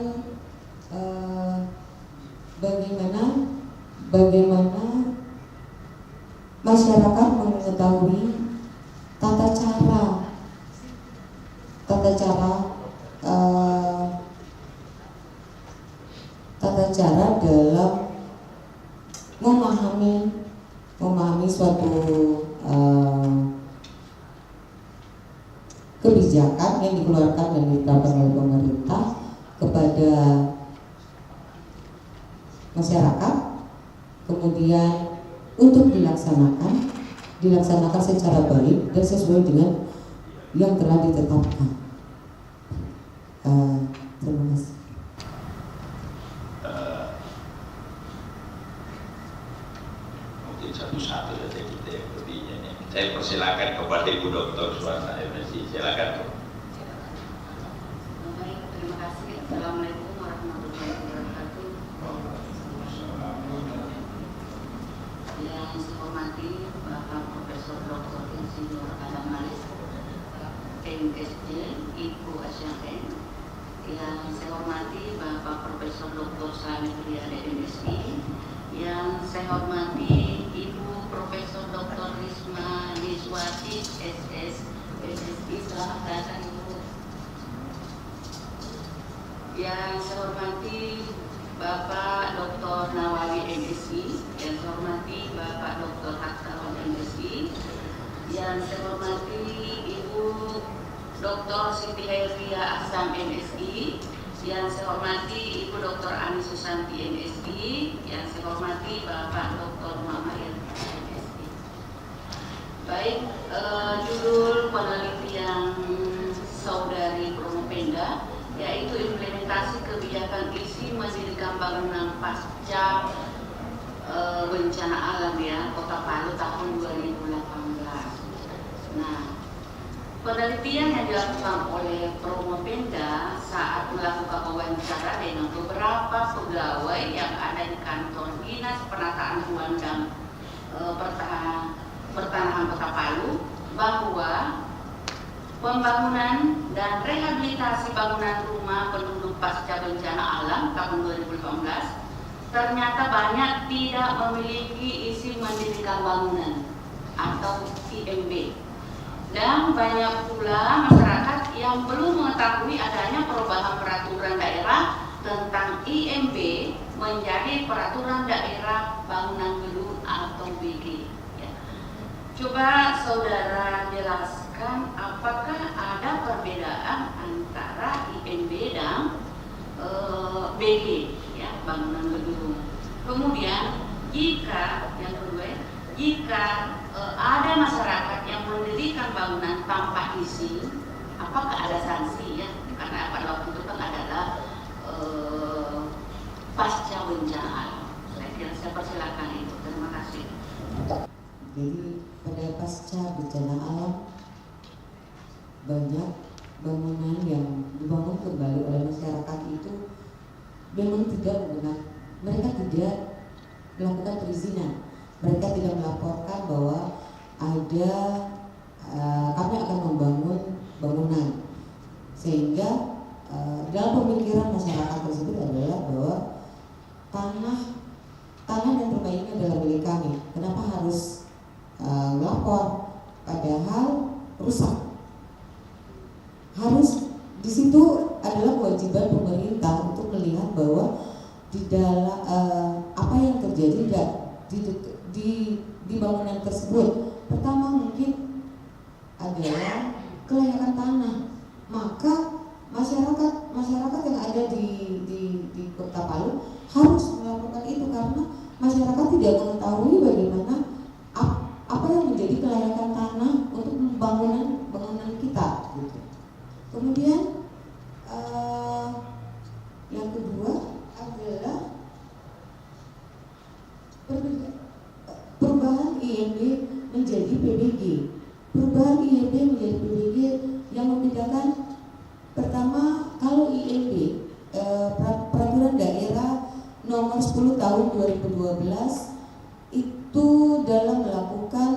bagaimana masyarakat mengetahui tata cara dalam memahami suatu kebijakan yang dikeluarkan dan diterapkan oleh pemerintah kepada masyarakat, kemudian untuk dilaksanakan secara baik dan sesuai dengan yang telah ditetapkan. Terima kasih. Mungkin satu-satu saja kita yang lebihnya. Saya persilakan kepada Ibu Dr. Suwana MSI. Silakan. Baik, terima kasih. Assalamualaikum warahmatullahi wabarakatuh. Yang saya hormati Bapak Profesor Dr. Insinyur Adam Malis, MSc, Ibu ASN. Yang saya hormati Bapak Profesor Dr. Sami Triade, MSc. Yang saya hormati Ibu Profesor Dr. Risma Niswati, SS, MSc. Selamat datang Ibu. Yang saya hormati Bapak Dr. Nawawi, MSc. Yang saya hormati Bapak Dr. Haktawan, MSc. Yang saya hormati Ibu Dr. Siti Helvia Ahsan, MSc. Yang saya hormati Ibu Dr. Ani Susanti, MSc. Yang saya hormati Bapak Dr. Muhammad, MSc. Baik, judul penelitian Saudari Promopenda yaitu implementasi kebijakan isi mendirikan bangunan pasca bencana alam ya Kota Palu tahun 2018. Nah, penelitian yang dilakukan oleh Promopenda saat melakukan wawancara dengan beberapa pegawai yang ada di kantor Dinas Penataan Ruang dan Pertanahan Kota Palu bahwa pembangunan dan rehabilitasi bangunan rumah penduduk pasca bencana alam tahun 2018 ternyata banyak tidak memiliki isi mendirikan bangunan atau IMB. Dan banyak pula masyarakat yang belum mengetahui adanya perubahan peraturan daerah tentang IMB menjadi peraturan daerah bangunan gedung atau BG. Ya. Coba saudara jelaskan apakah ada perbedaan antara IMB dan BG, ya, bangunan gedung. Kemudian jika yang kedua, jika ada masyarakat yang mendirikan bangunan tanpa izin, apakah ada sanksi ya? Karena pada waktu itu kan adalah pasca bencana alam. Saya persilakan itu. Terima kasih. Jadi pada pasca bencana alam banyak bangunan yang dibangun kembali oleh masyarakat itu memang tidak menggunakan, mereka tidak melakukan perizinan, mereka tidak melaporkan bahwa ada kami akan membangun bangunan, sehingga dalam pemikiran masyarakat tersebut adalah bahwa tanah dan rumah ini adalah milik kami, kenapa harus melapor, padahal rusak. Harus di situ adalah kewajiban pemerintah untuk melihat bahwa di dalam apa yang terjadi di bangunan tersebut. Pertama mungkin adalah kelayakan tanah, maka masyarakat yang ada di Kota Palu harus melakukan itu, karena masyarakat tidak mengetahui bagaimana apa yang menjadi kelayakan tanah untuk bangunan kita gitu. Kemudian yang kedua adalah perubahan IMB menjadi PBG. Perubahan IMB menjadi PBG yang membedakan, pertama, kalau IMB peraturan daerah nomor 10 tahun 2012 itu dalam melakukan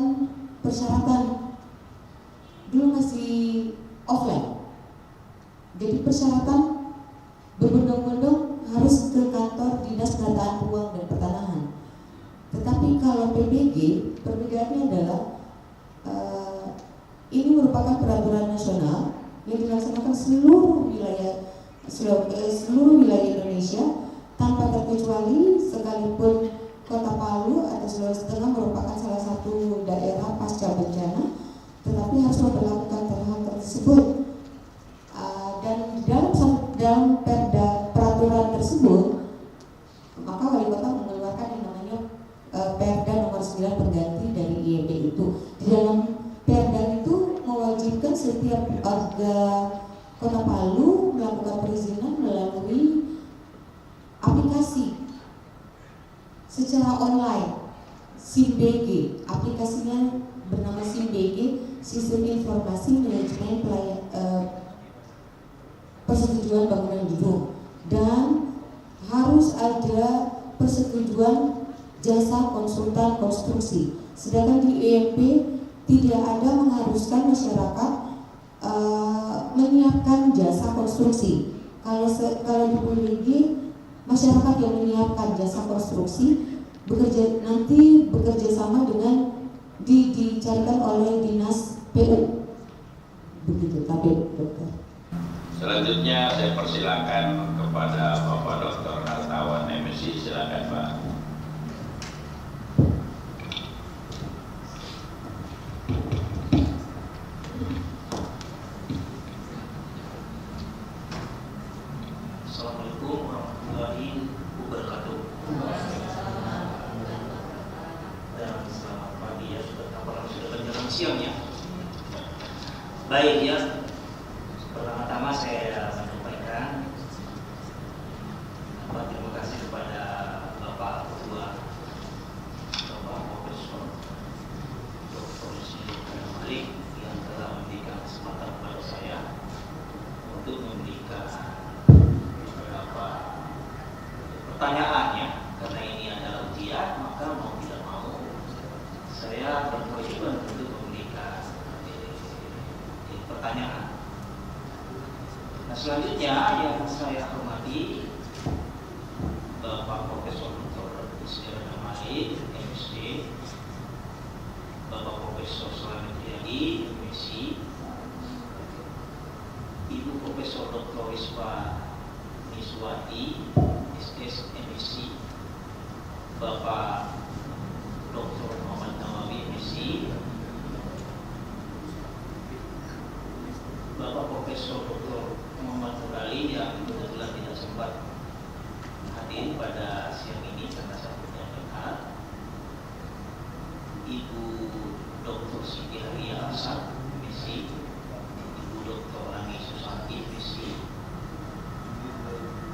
persyaratan dulu masih offline. Jadi persyaratan berbondong-bondong harus ke kantor Dinas Penataan Ruang dan Pertanahan. Tetapi kalau PBG, perbedaannya adalah ini merupakan peraturan nasional yang dilaksanakan seluruh wilayah Indonesia tanpa terkecuali, sekalipun Kota Palu atau Sulawesi Tengah merupakan salah satu daerah pasca bencana, tetapi harus memperlakukan hal tersebut. Dan dalam peraturan tersebut, maka wali kota mengeluarkan yang namanya Perda nomor 9 pengganti dari IMB itu. Di dalam Perda itu mewajibkan setiap warga Kota Palu melakukan perizinan melalui aplikasi secara online, SIMBG. Aplikasinya bernama SIMBG, Sistem Informasi Manajemen Persetujuan Bangunan Gedung, dan harus ada persetujuan jasa konsultan konstruksi. Sedangkan di IMB tidak ada mengharuskan masyarakat menyiapkan jasa konstruksi. Kalau di PBG, masyarakat yang menyiapkan jasa konstruksi bekerja sama dengan dicarikan oleh dinas PU. Begitu, tapi dokter. Selanjutnya saya persilakan kepada Bapak Dr. Hartawan MSI, silakan Pak. Assalamualaikum warahmatullahi wabarakatuh. Dan selamat pagi ya, sudah menjelang siang ya. Baik ya. Pertama-tama saya menyampaikan terima kasih kepada Bapak Ketua, Bapak Profesor Dr. Syed Malik yang telah memberikan kesempatan kepada saya untuk memberikan beberapa pertanyaan ya, karena ini adalah ujian, maka mau tidak mau saya berkewajiban untuk memberikan pertanyaan. Nah, selanjutnya yang saya hormati Bapak Profesor Dr. Syed Malik, MSc, Bapak Profesor Selamat Riyadi, MSc, Ibu Profesor Dr. Wiswa Miswati, SS, MSc, Bapak Dr. Muhammad Nawawi, MSc, Bapak Profesor Dr. Muhammad Nurali yang kebetulan tidak sempat hadir pada siang ini karena sakitnya berat, Ibu Dr. Siti Haria Asad, MSc, Ibu Dr. Ani Susanti, MSc,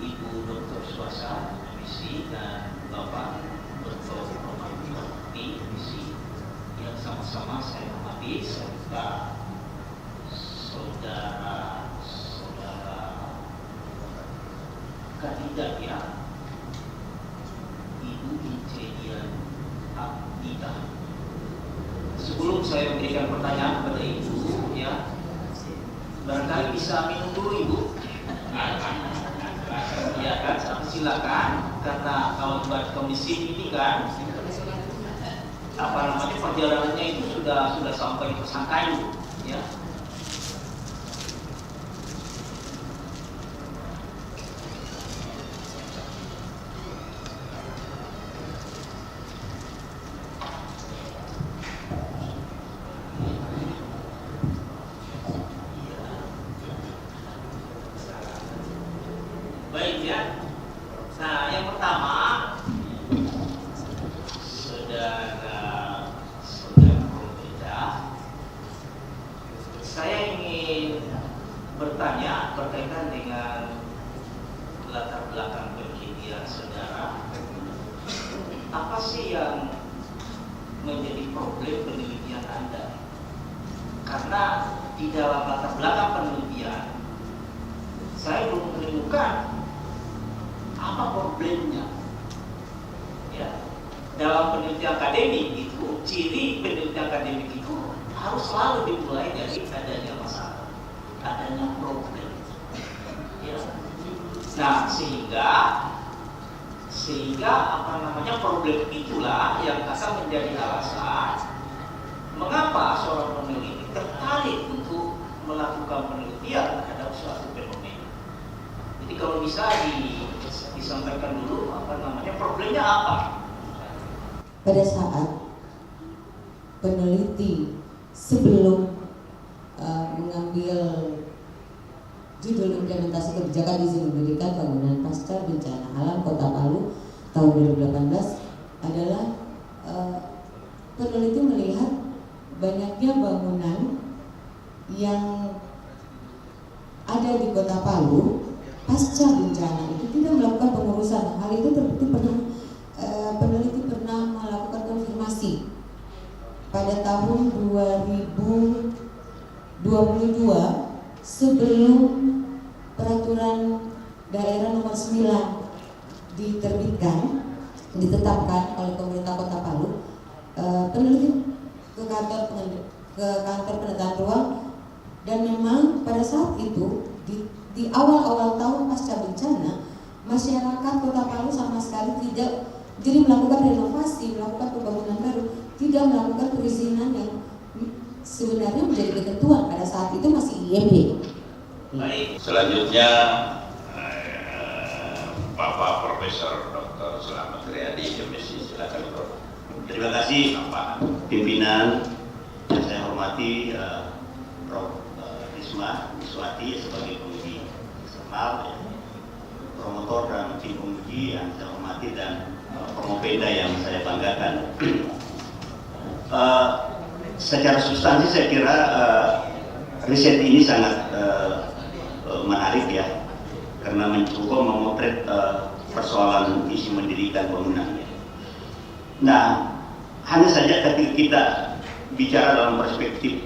Ibu Dr. Suasa, MSc, dan Bapak Dr. Roman Bakti, MSc, yang sama-sama saya hormati, serta saudara kandidat ya, Ibu Injenian Abdita. Sebelum saya memberikan pertanyaan kepada Ibu, ya, barangkali bisa minum dulu Ibu. Ya kan, silakan. Karena kalau buat komisi ini kan, perjalanannya itu sudah sampai ke Sangkayu, ya. Baik ya. Nah, yang pertama, saudara Profeda, saya ingin bertanya berkaitan dengan latar belakang penelitian saudara. Apa sih yang menjadi problem penelitian Anda? Karena di dalam latar belakang penelitian, saya belum menemukan apa problemnya. Ya, dalam penelitian akademik itu, ciri penelitian akademik itu harus selalu dimulai dari adanya masalah, adanya problem. Ya. Nah, sehingga problem itulah yang akan menjadi alasan mengapa seorang peneliti tertarik untuk melakukan penelitian terhadap suatu fenomena. Jadi kalau bisa disampaikan dulu problemnya apa? Pada saat peneliti sebelum mengambil judul implementasi kebijakan izin mendirikan bangunan pasca bencana alam Kota Palu tahun 2018 adalah peneliti melihat banyaknya bangunan yang ada di Kota Palu pasca bencana itu tidak melakukan pengurusan. Hal itu terbukti peneliti pernah melakukan konfirmasi pada tahun 2022 sebelum peraturan daerah nomor 9 ditetapkan oleh pemerintah Kota Palu. Peneliti ke kantor penataan ruang, dan memang pada saat itu di awal-awal tahun pasca bencana, masyarakat Kota Palu sama sekali tidak jadi melakukan renovasi, melakukan pembangunan baru, tidak melakukan perizinan yang sebenarnya menjadi ketentuan pada saat itu masih IMB. Baik, selanjutnya Bapak Profesor Dr. Selamat Riyadi, MSc, silakan Prof. Terima kasih pimpinan yang saya hormati, Prof. Risma Miswati sebagai penguji eksternal, promotor dan tim penguji yang saya hormati, dan Promopenda yang saya banggakan. Secara substansi saya kira riset ini sangat menarik ya, karena mencoba memotret persoalan isi mendirikan bangunannya. Nah, hanya saja ketika kita bicara dalam perspektif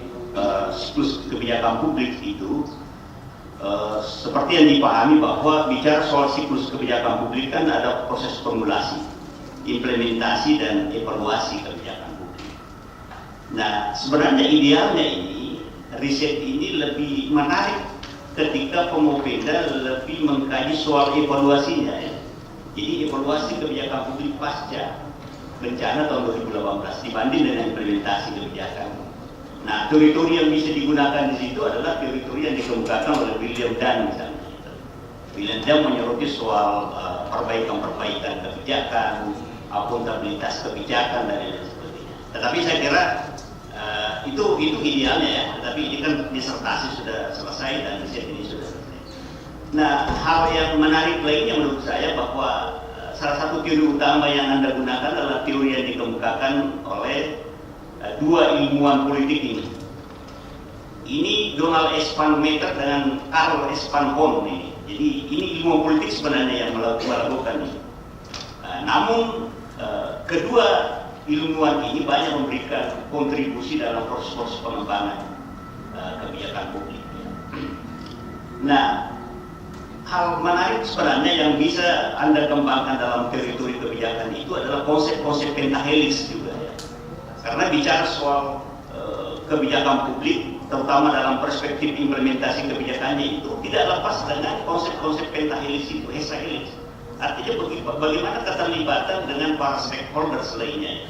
siklus kebijakan publik itu, seperti yang dipahami bahwa bicara soal siklus kebijakan publik kan ada proses formulasi, implementasi, dan evaluasi kebijakan publik. Nah, sebenarnya idealnya ini, riset ini lebih menarik ketika Promopenda lebih mengkaji soal evaluasinya ya. Jadi evaluasi kebijakan publik pasca bencana tahun 2018 dibanding dengan implementasi kebijakan. Nah, teori-teori yang bisa digunakan di situ adalah teori-teori yang dikemukakan oleh William Dunn misalnya. William Dunn menyoroti soal perbaikan-perbaikan kebijakan, akuntabilitas kebijakan, dan lain sebagainya. Tetapi saya kira itu idealnya ya. Tetapi ini kan disertasi sudah selesai dan riset ini sudah selesai. Nah, hal yang menarik lainnya menurut saya bahwa salah satu teori utama yang Anda gunakan adalah teori yang dikemukakan oleh dua ilmuwan politik ini. Ini Donald S. Van Meter dengan Karl S. Van Horn ini. Jadi ini ilmuwan politik sebenarnya yang melakukan ini. Namun kedua ilmuwan ini banyak memberikan kontribusi dalam proses-proses pengembangan kebijakan publik. Nah, hal menarik sebenarnya yang bisa Anda kembangkan dalam teori kebijakan itu adalah konsep-konsep pentahelix juga ya. Karena bicara soal kebijakan publik, terutama dalam perspektif implementasi kebijakannya itu tidak lepas dengan konsep-konsep pentahelix itu, hexahelix. Artinya bagaimana keterlibatan dengan para stakeholders lainnya,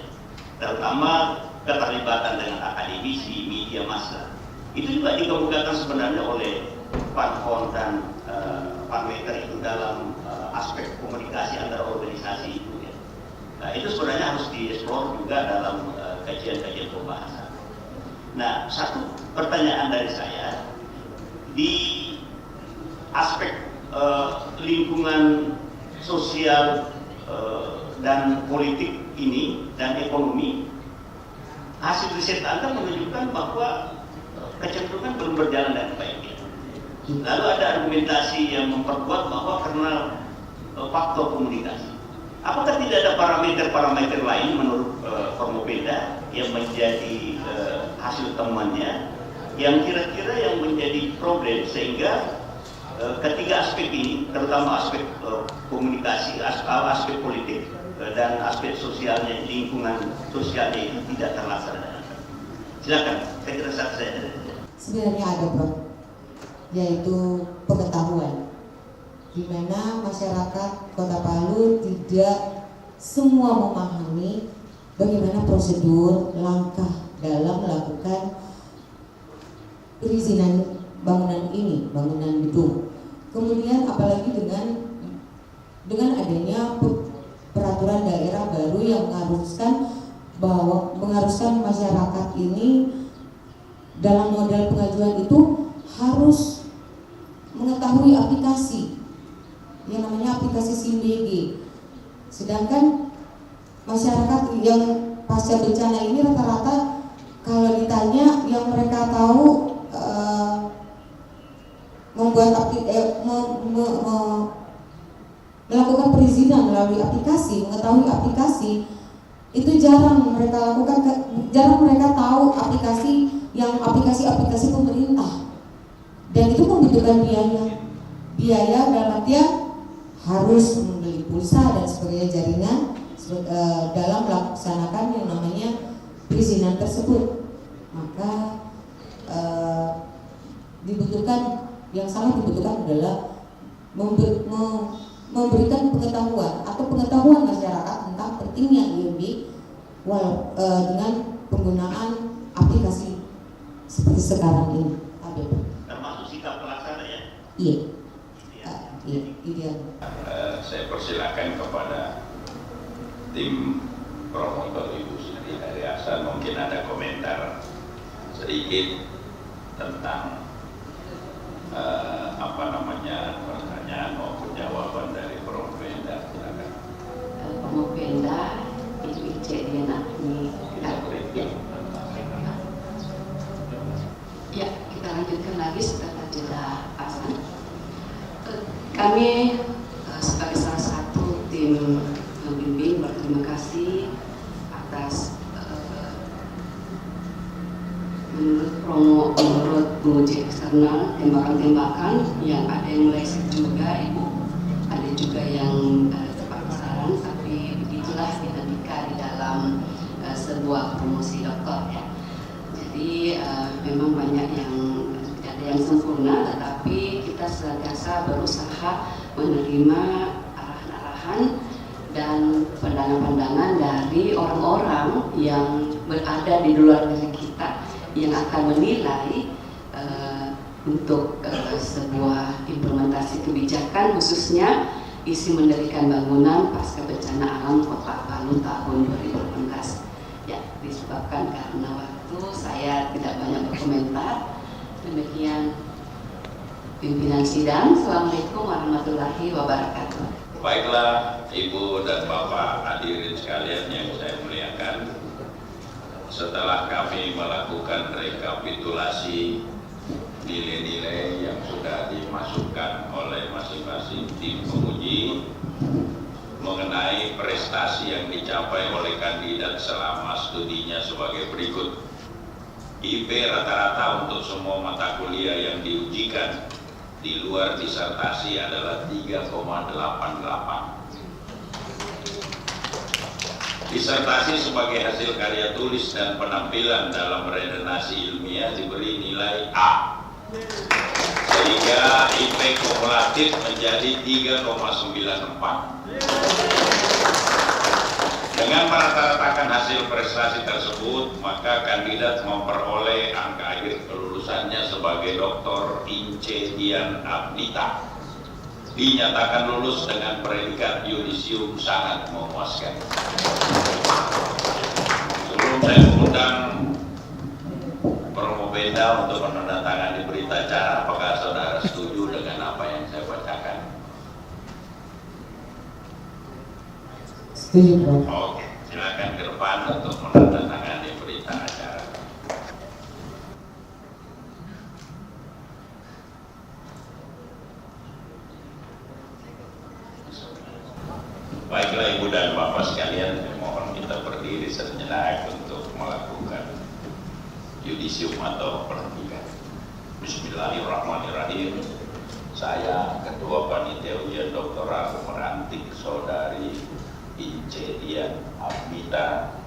terutama keterlibatan dengan akademisi, media massa. Itu juga dikemukakan sebenarnya oleh Van Horn dan Van Meter itu dalam aspek komunikasi antara organisasi itu. Ya. Nah, itu sebenarnya harus dieksplor juga dalam kajian-kajian pembahasan. Nah, satu pertanyaan dari saya di aspek lingkungan sosial dan politik ini dan ekonomi, hasil riset Anda menunjukkan bahwa kecenderungan belum berjalan dengan baik. Lalu ada argumentasi yang memperkuat bahwa karena faktor komunikasi. Apakah tidak ada parameter-parameter lain menurut Formopeda yang menjadi hasil temuannya yang kira-kira yang menjadi problem sehingga ketiga aspek ini, terutama aspek komunikasi, aspek politik dan aspek sosialnya, lingkungan sosialnya itu tidak terlaksana. Silakan, saya kira saya. Sebenarnya ada, Prof, yaitu pengetahuan, di mana masyarakat Kota Palu tidak semua memahami bagaimana prosedur langkah dalam melakukan perizinan bangunan ini, bangunan gedung. Kemudian apalagi dengan adanya peraturan daerah baru yang mengharuskan masyarakat ini dalam modal pengajuan itu harus mengetahui aplikasi yang namanya aplikasi SIMBG. Sedangkan masyarakat yang pasca bencana ini rata-rata kalau ditanya yang mereka tahu melakukan perizinan melalui aplikasi, mengetahui aplikasi itu jarang mereka lakukan, jarang mereka tahu aplikasi pemerintah, dan itu membutuhkan biaya dalam artian harus membeli pulsa dan sebagainya, jaringan dalam melaksanakan yang namanya perizinan tersebut. Maka yang sangat dibutuhkan adalah memberikan pengetahuan masyarakat tentang pentingnya IMB dengan penggunaan aplikasi seperti sekarang ini. Termasuk sikap pelaksana ya? Iya. Ideal. Saya persilakan kepada tim promotor Ibu Sri Haryasa, mungkin ada komentar sedikit tentang pertanyaan maupun jawaban dari Formopeda. Silakan. Formopeda Ibu Ice Dianagni. Ya, kita lanjutkan lagi setelah jeda azan. Kami sebagai salah satu tim pembimbing berterima kasih atas menurut penguji eksternal tembakan-tembakan yang ada yang meleset juga Ibu, ada juga yang tepat sasaran, tapi begitulah dinamika di dalam sebuah promosi doktor ya. Jadi memang banyak yang tidak ada yang sempurna, tetapi kita senantiasa berusaha menerima arahan-arahan dan pandangan-pandangan dari orang-orang yang berada di luar dari kita, yang akan menilai untuk sebuah implementasi kebijakan, khususnya isi mendirikan bangunan pasca bencana alam Kota Palu tahun 2018. Ya, disebabkan karena waktu saya tidak banyak berkomentar. Demikian pimpinan sidang. Assalamualaikum warahmatullahi wabarakatuh. Baiklah Ibu dan Bapak hadirin sekalian yang saya muliakan, setelah kami melakukan rekapitulasi nilai-nilai yang sudah dimasukkan oleh masing-masing tim penguji mengenai prestasi yang dicapai oleh kandidat selama studinya sebagai berikut. IP rata-rata untuk semua mata kuliah yang diujikan di luar disertasi adalah 3,88. Disertasi sebagai hasil karya tulis dan penampilan dalam redenasi ilmiah diberi nilai A, sehingga IP kumulatif menjadi 3,94. Dengan merata-ratakan hasil prestasi tersebut, maka kandidat memperoleh angka akhir kelulusannya sebagai Dr. Ince Dian Abnita. Dinyatakan lulus dengan predikat yudisium sangat memuaskan. Sebelum saya mengundang Promopenda untuk menandatangani berita acara, apakah saudara setuju dengan apa yang saya bacakan? Setuju, Prof. Oke, silakan ke depan untuk menandatangani berita acara. Baiklah Ibu dan Bapak sekalian, mohon kita berdiri sejenak untuk melakukan yudisium atau pelantikan. Bismillahirrahmanirrahim. Saya Ketua Panitia Ujian Doktoral melantik Saudari Ince Dian Abnita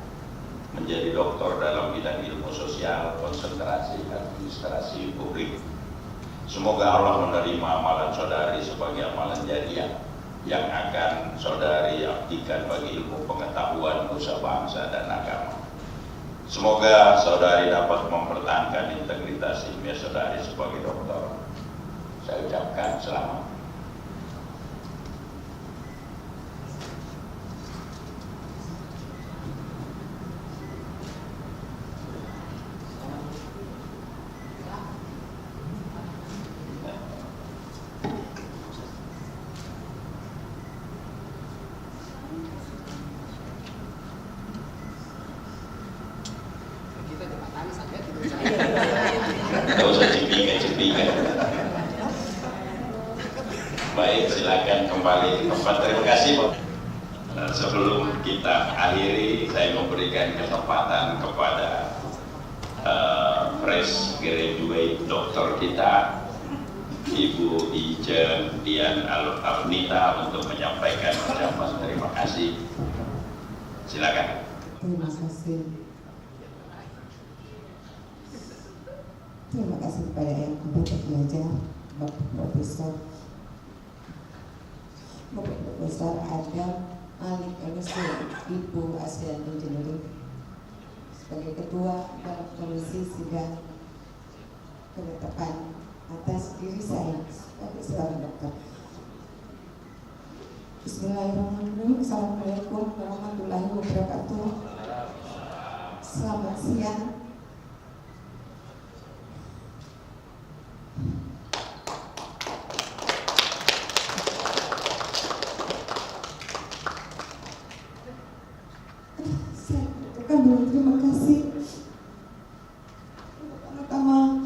menjadi doktor dalam bidang ilmu sosial, konsentrasi administrasi publik. Semoga Allah menerima amalan saudari sebagai amalan jariah yang akan saudari abdikan bagi ilmu pengetahuan, nusa bangsa dan agama. Semoga saudari dapat mempertahankan integritas ilmiah saudari sebagai dokter. Saya ucapkan selamat. Tidak usah cipika-cipika. Baik, silakan kembali ke tempat. Terima kasih, Pak. Sebelum kita akhiri, saya memberikan kesempatan kepada fresh graduate dokter kita, Ibu Ince Dian Abnita, untuk menyampaikan ucapan terima kasih. Silakan. Terima kasih. Terima kasih kepada yang kompeten belajar, Bapak Profesor Adam Alik LC, Ibu ASEAN Engineering, sebagai Ketua dan Komisi Sidang Penetapan atas diri saya sebagai seorang dokter. Bismillahirrahmanirrahim. Assalamualaikum warahmatullahi wabarakatuh. Selamat siang. Terima kasih. Pertama,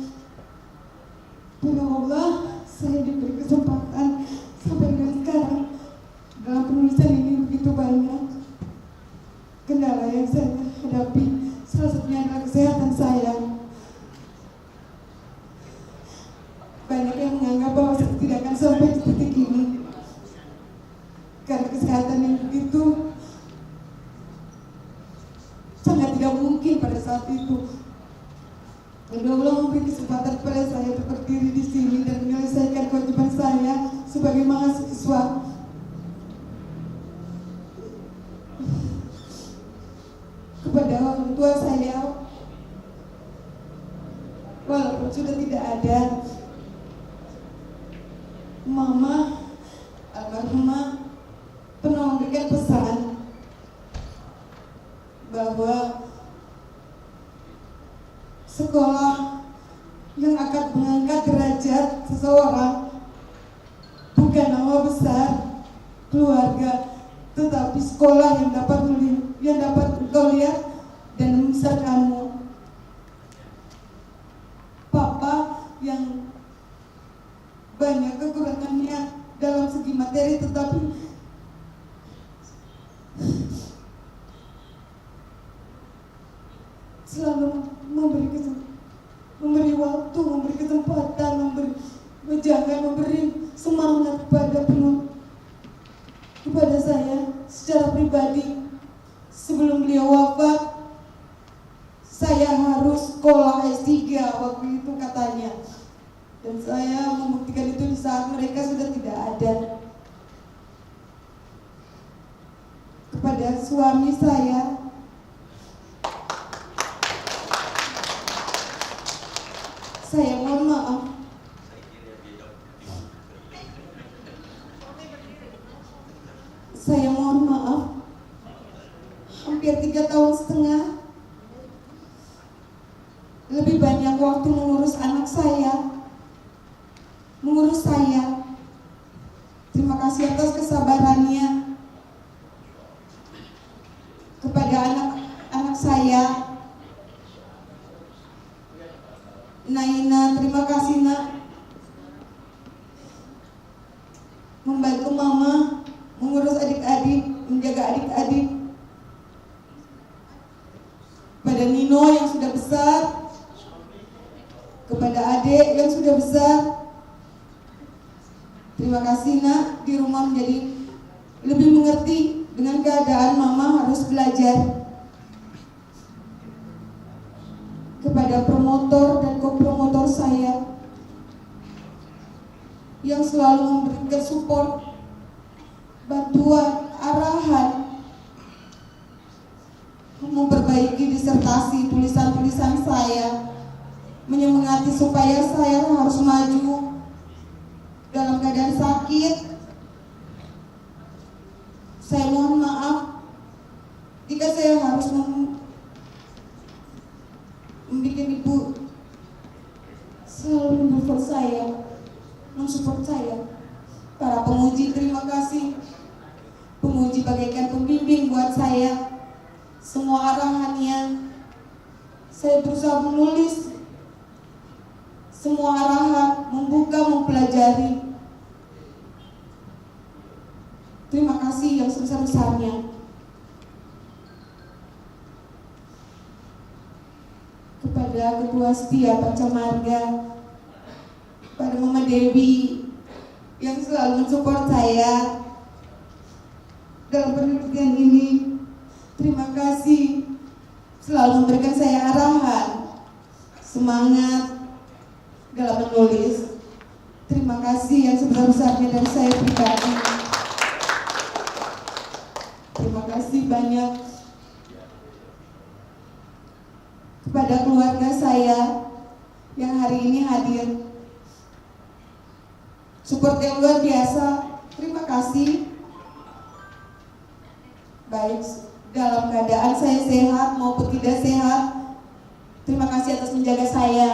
bila Allah saya diberi kesempatan sampai dengan sekarang. Dalam penulisan ini begitu banyak kendala yang saya hadapi. Salah satunya adalah kesehatan saya. Banyak yang menganggap bahwa saya tidak akan sampai di titik ini karena kesehatan yang begitu sangat tidak mungkin pada saat itu. Dan Allah memberi kesempatan kepada saya untuk berdiri di sini dan menyelesaikan kewajiban saya sebagai mahasiswa. Kepada orang tua saya, walaupun sudah tidak ada, Mama almarhumah pernah memberikan pesan bahwa sekolah yang akan mengangkat derajat seseorang bukan nama besar keluarga, tetapi sekolah yang dapat engkau lihat dan membesarkanmu. materi, tetapi selalu memberi waktu, memberi kesempatan, memberi menjaga, memberi semangat kepada saya secara pribadi. Sebelum beliau wafat, saya harus sekolah S3 waktu itu katanya, dan saya membuktikan itu di saat mereka sudah tidak ada. Kepada suami saya mohon maaf. Saya mohon maaf. Hampir 3,5 tahun lebih banyak waktu mengurus anak saya, mengurus saya. Terima kasih atas kesabarannya kepada anak saya. Naina, terima kasih nak, membantu mama mengurus adik-adik, menjaga adik-adik. Pada Nino yang sudah besar, kepada adik yang sudah besar, terima kasih nak, di rumah menjadi lebih mengerti dengan keadaan mama harus belajar. Kepada promotor dan kopromotor saya yang selalu memberikan support, bantuan, arahan, memperbaiki disertasi, tulisan-tulisan saya, menyemangati supaya saya harus maju dalam keadaan sakit. Saya mohon maaf jika saya harus membuat ibu selalu mendukung saya, mensupport saya. Para penguji, terima kasih. Penguji bagaikan pembimbing buat saya. Semua arahannya, saya berusaha menulis semua arahan, membuka, mempelajari. Terima kasih yang sebesar-besarnya. Kepada Ketua Setia Pancamarga, pada Mama Dewi yang selalu mensupport saya dalam pendidikan ini, terima kasih. Selalu memberikan saya arahan, semangat dalam menulis. Terima kasih yang sebesar-besarnya dari saya pribadi. Terima kasih banyak kepada keluarga saya yang hari ini hadir. Support yang luar biasa. Terima kasih. Baik dalam keadaan saya sehat maupun tidak sehat, terima kasih atas menjaga saya.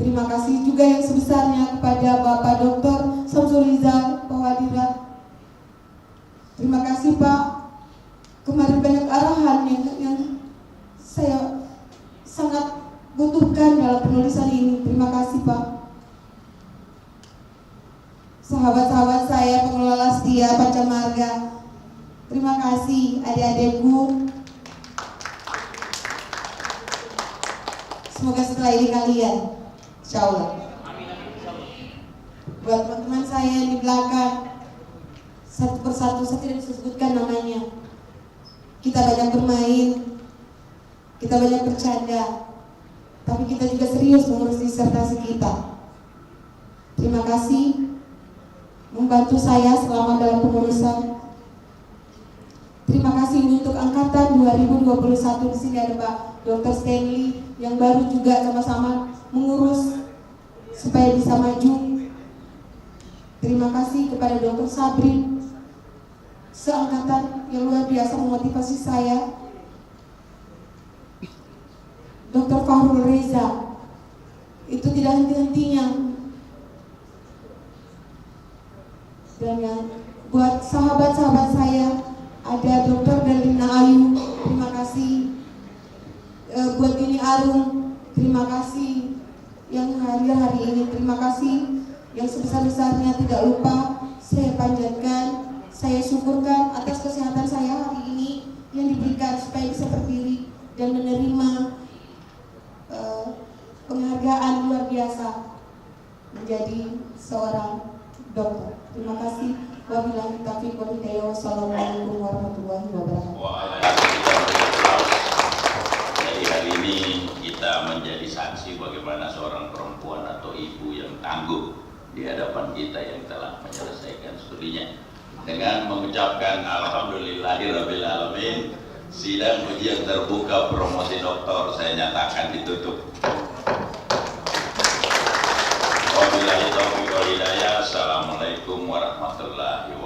Terima kasih juga yang sebesarnya kepada Bapak Dr. Samsul Rizal Pawadira. Terima kasih Pak. Kemarin banyak arahan yang saya sangat butuhkan dalam penulisan ini. Terima kasih Pak. Sahabat-sahabat saya pengelola Setia Pancamarga, terima kasih. Adik-adikku, semoga setelah ini kalian, insya Allah. Buat teman-teman saya yang di belakang, satu persatu saya tidak bisa sebutkan namanya. Kita banyak bermain, kita banyak bercanda, tapi kita juga serius mengurus disertasi kita. Terima kasih membantu saya selama dalam pengurusan. Terima kasih untuk angkatan 2021. Di sini ada Pak Dr. Stanley yang baru juga sama-sama mengurus supaya bisa maju. Terima kasih kepada Dr. Sabrin, seangkatan yang luar biasa memotivasi saya. Dr. Fahrul Reza, itu tidak henti-hentinya. Dan yang buat sahabat-sahabat saya, ada Dr. Delina Ayu, terima kasih. Buat Dini Arum, terima kasih yang hadir hari ini. Terima kasih yang sebesar-besarnya tidak lupa saya panjatkan, saya syukurkan atas kesehatan saya hari ini yang diberikan supaya bisa berdiri dan menerima penghargaan luar biasa menjadi seorang dokter. Terima kasih. Wabillahi taufiq wal hidayah. Wassalamualaikum warahmatullahi wabarakatuh. Jadi hari ini kita menjadi saksi bagaimana seorang perempuan atau ibu yang tangguh di hadapan kita yang telah menyelesaikan studinya. Dengan mengucapkan alhamdulillahirabbil alamin, sidang ujian terbuka promosi doktor saya nyatakan ditutup. Wabillahi taufiq wal hidayah. Assalamualaikum warahmatullahi wabarakatuh.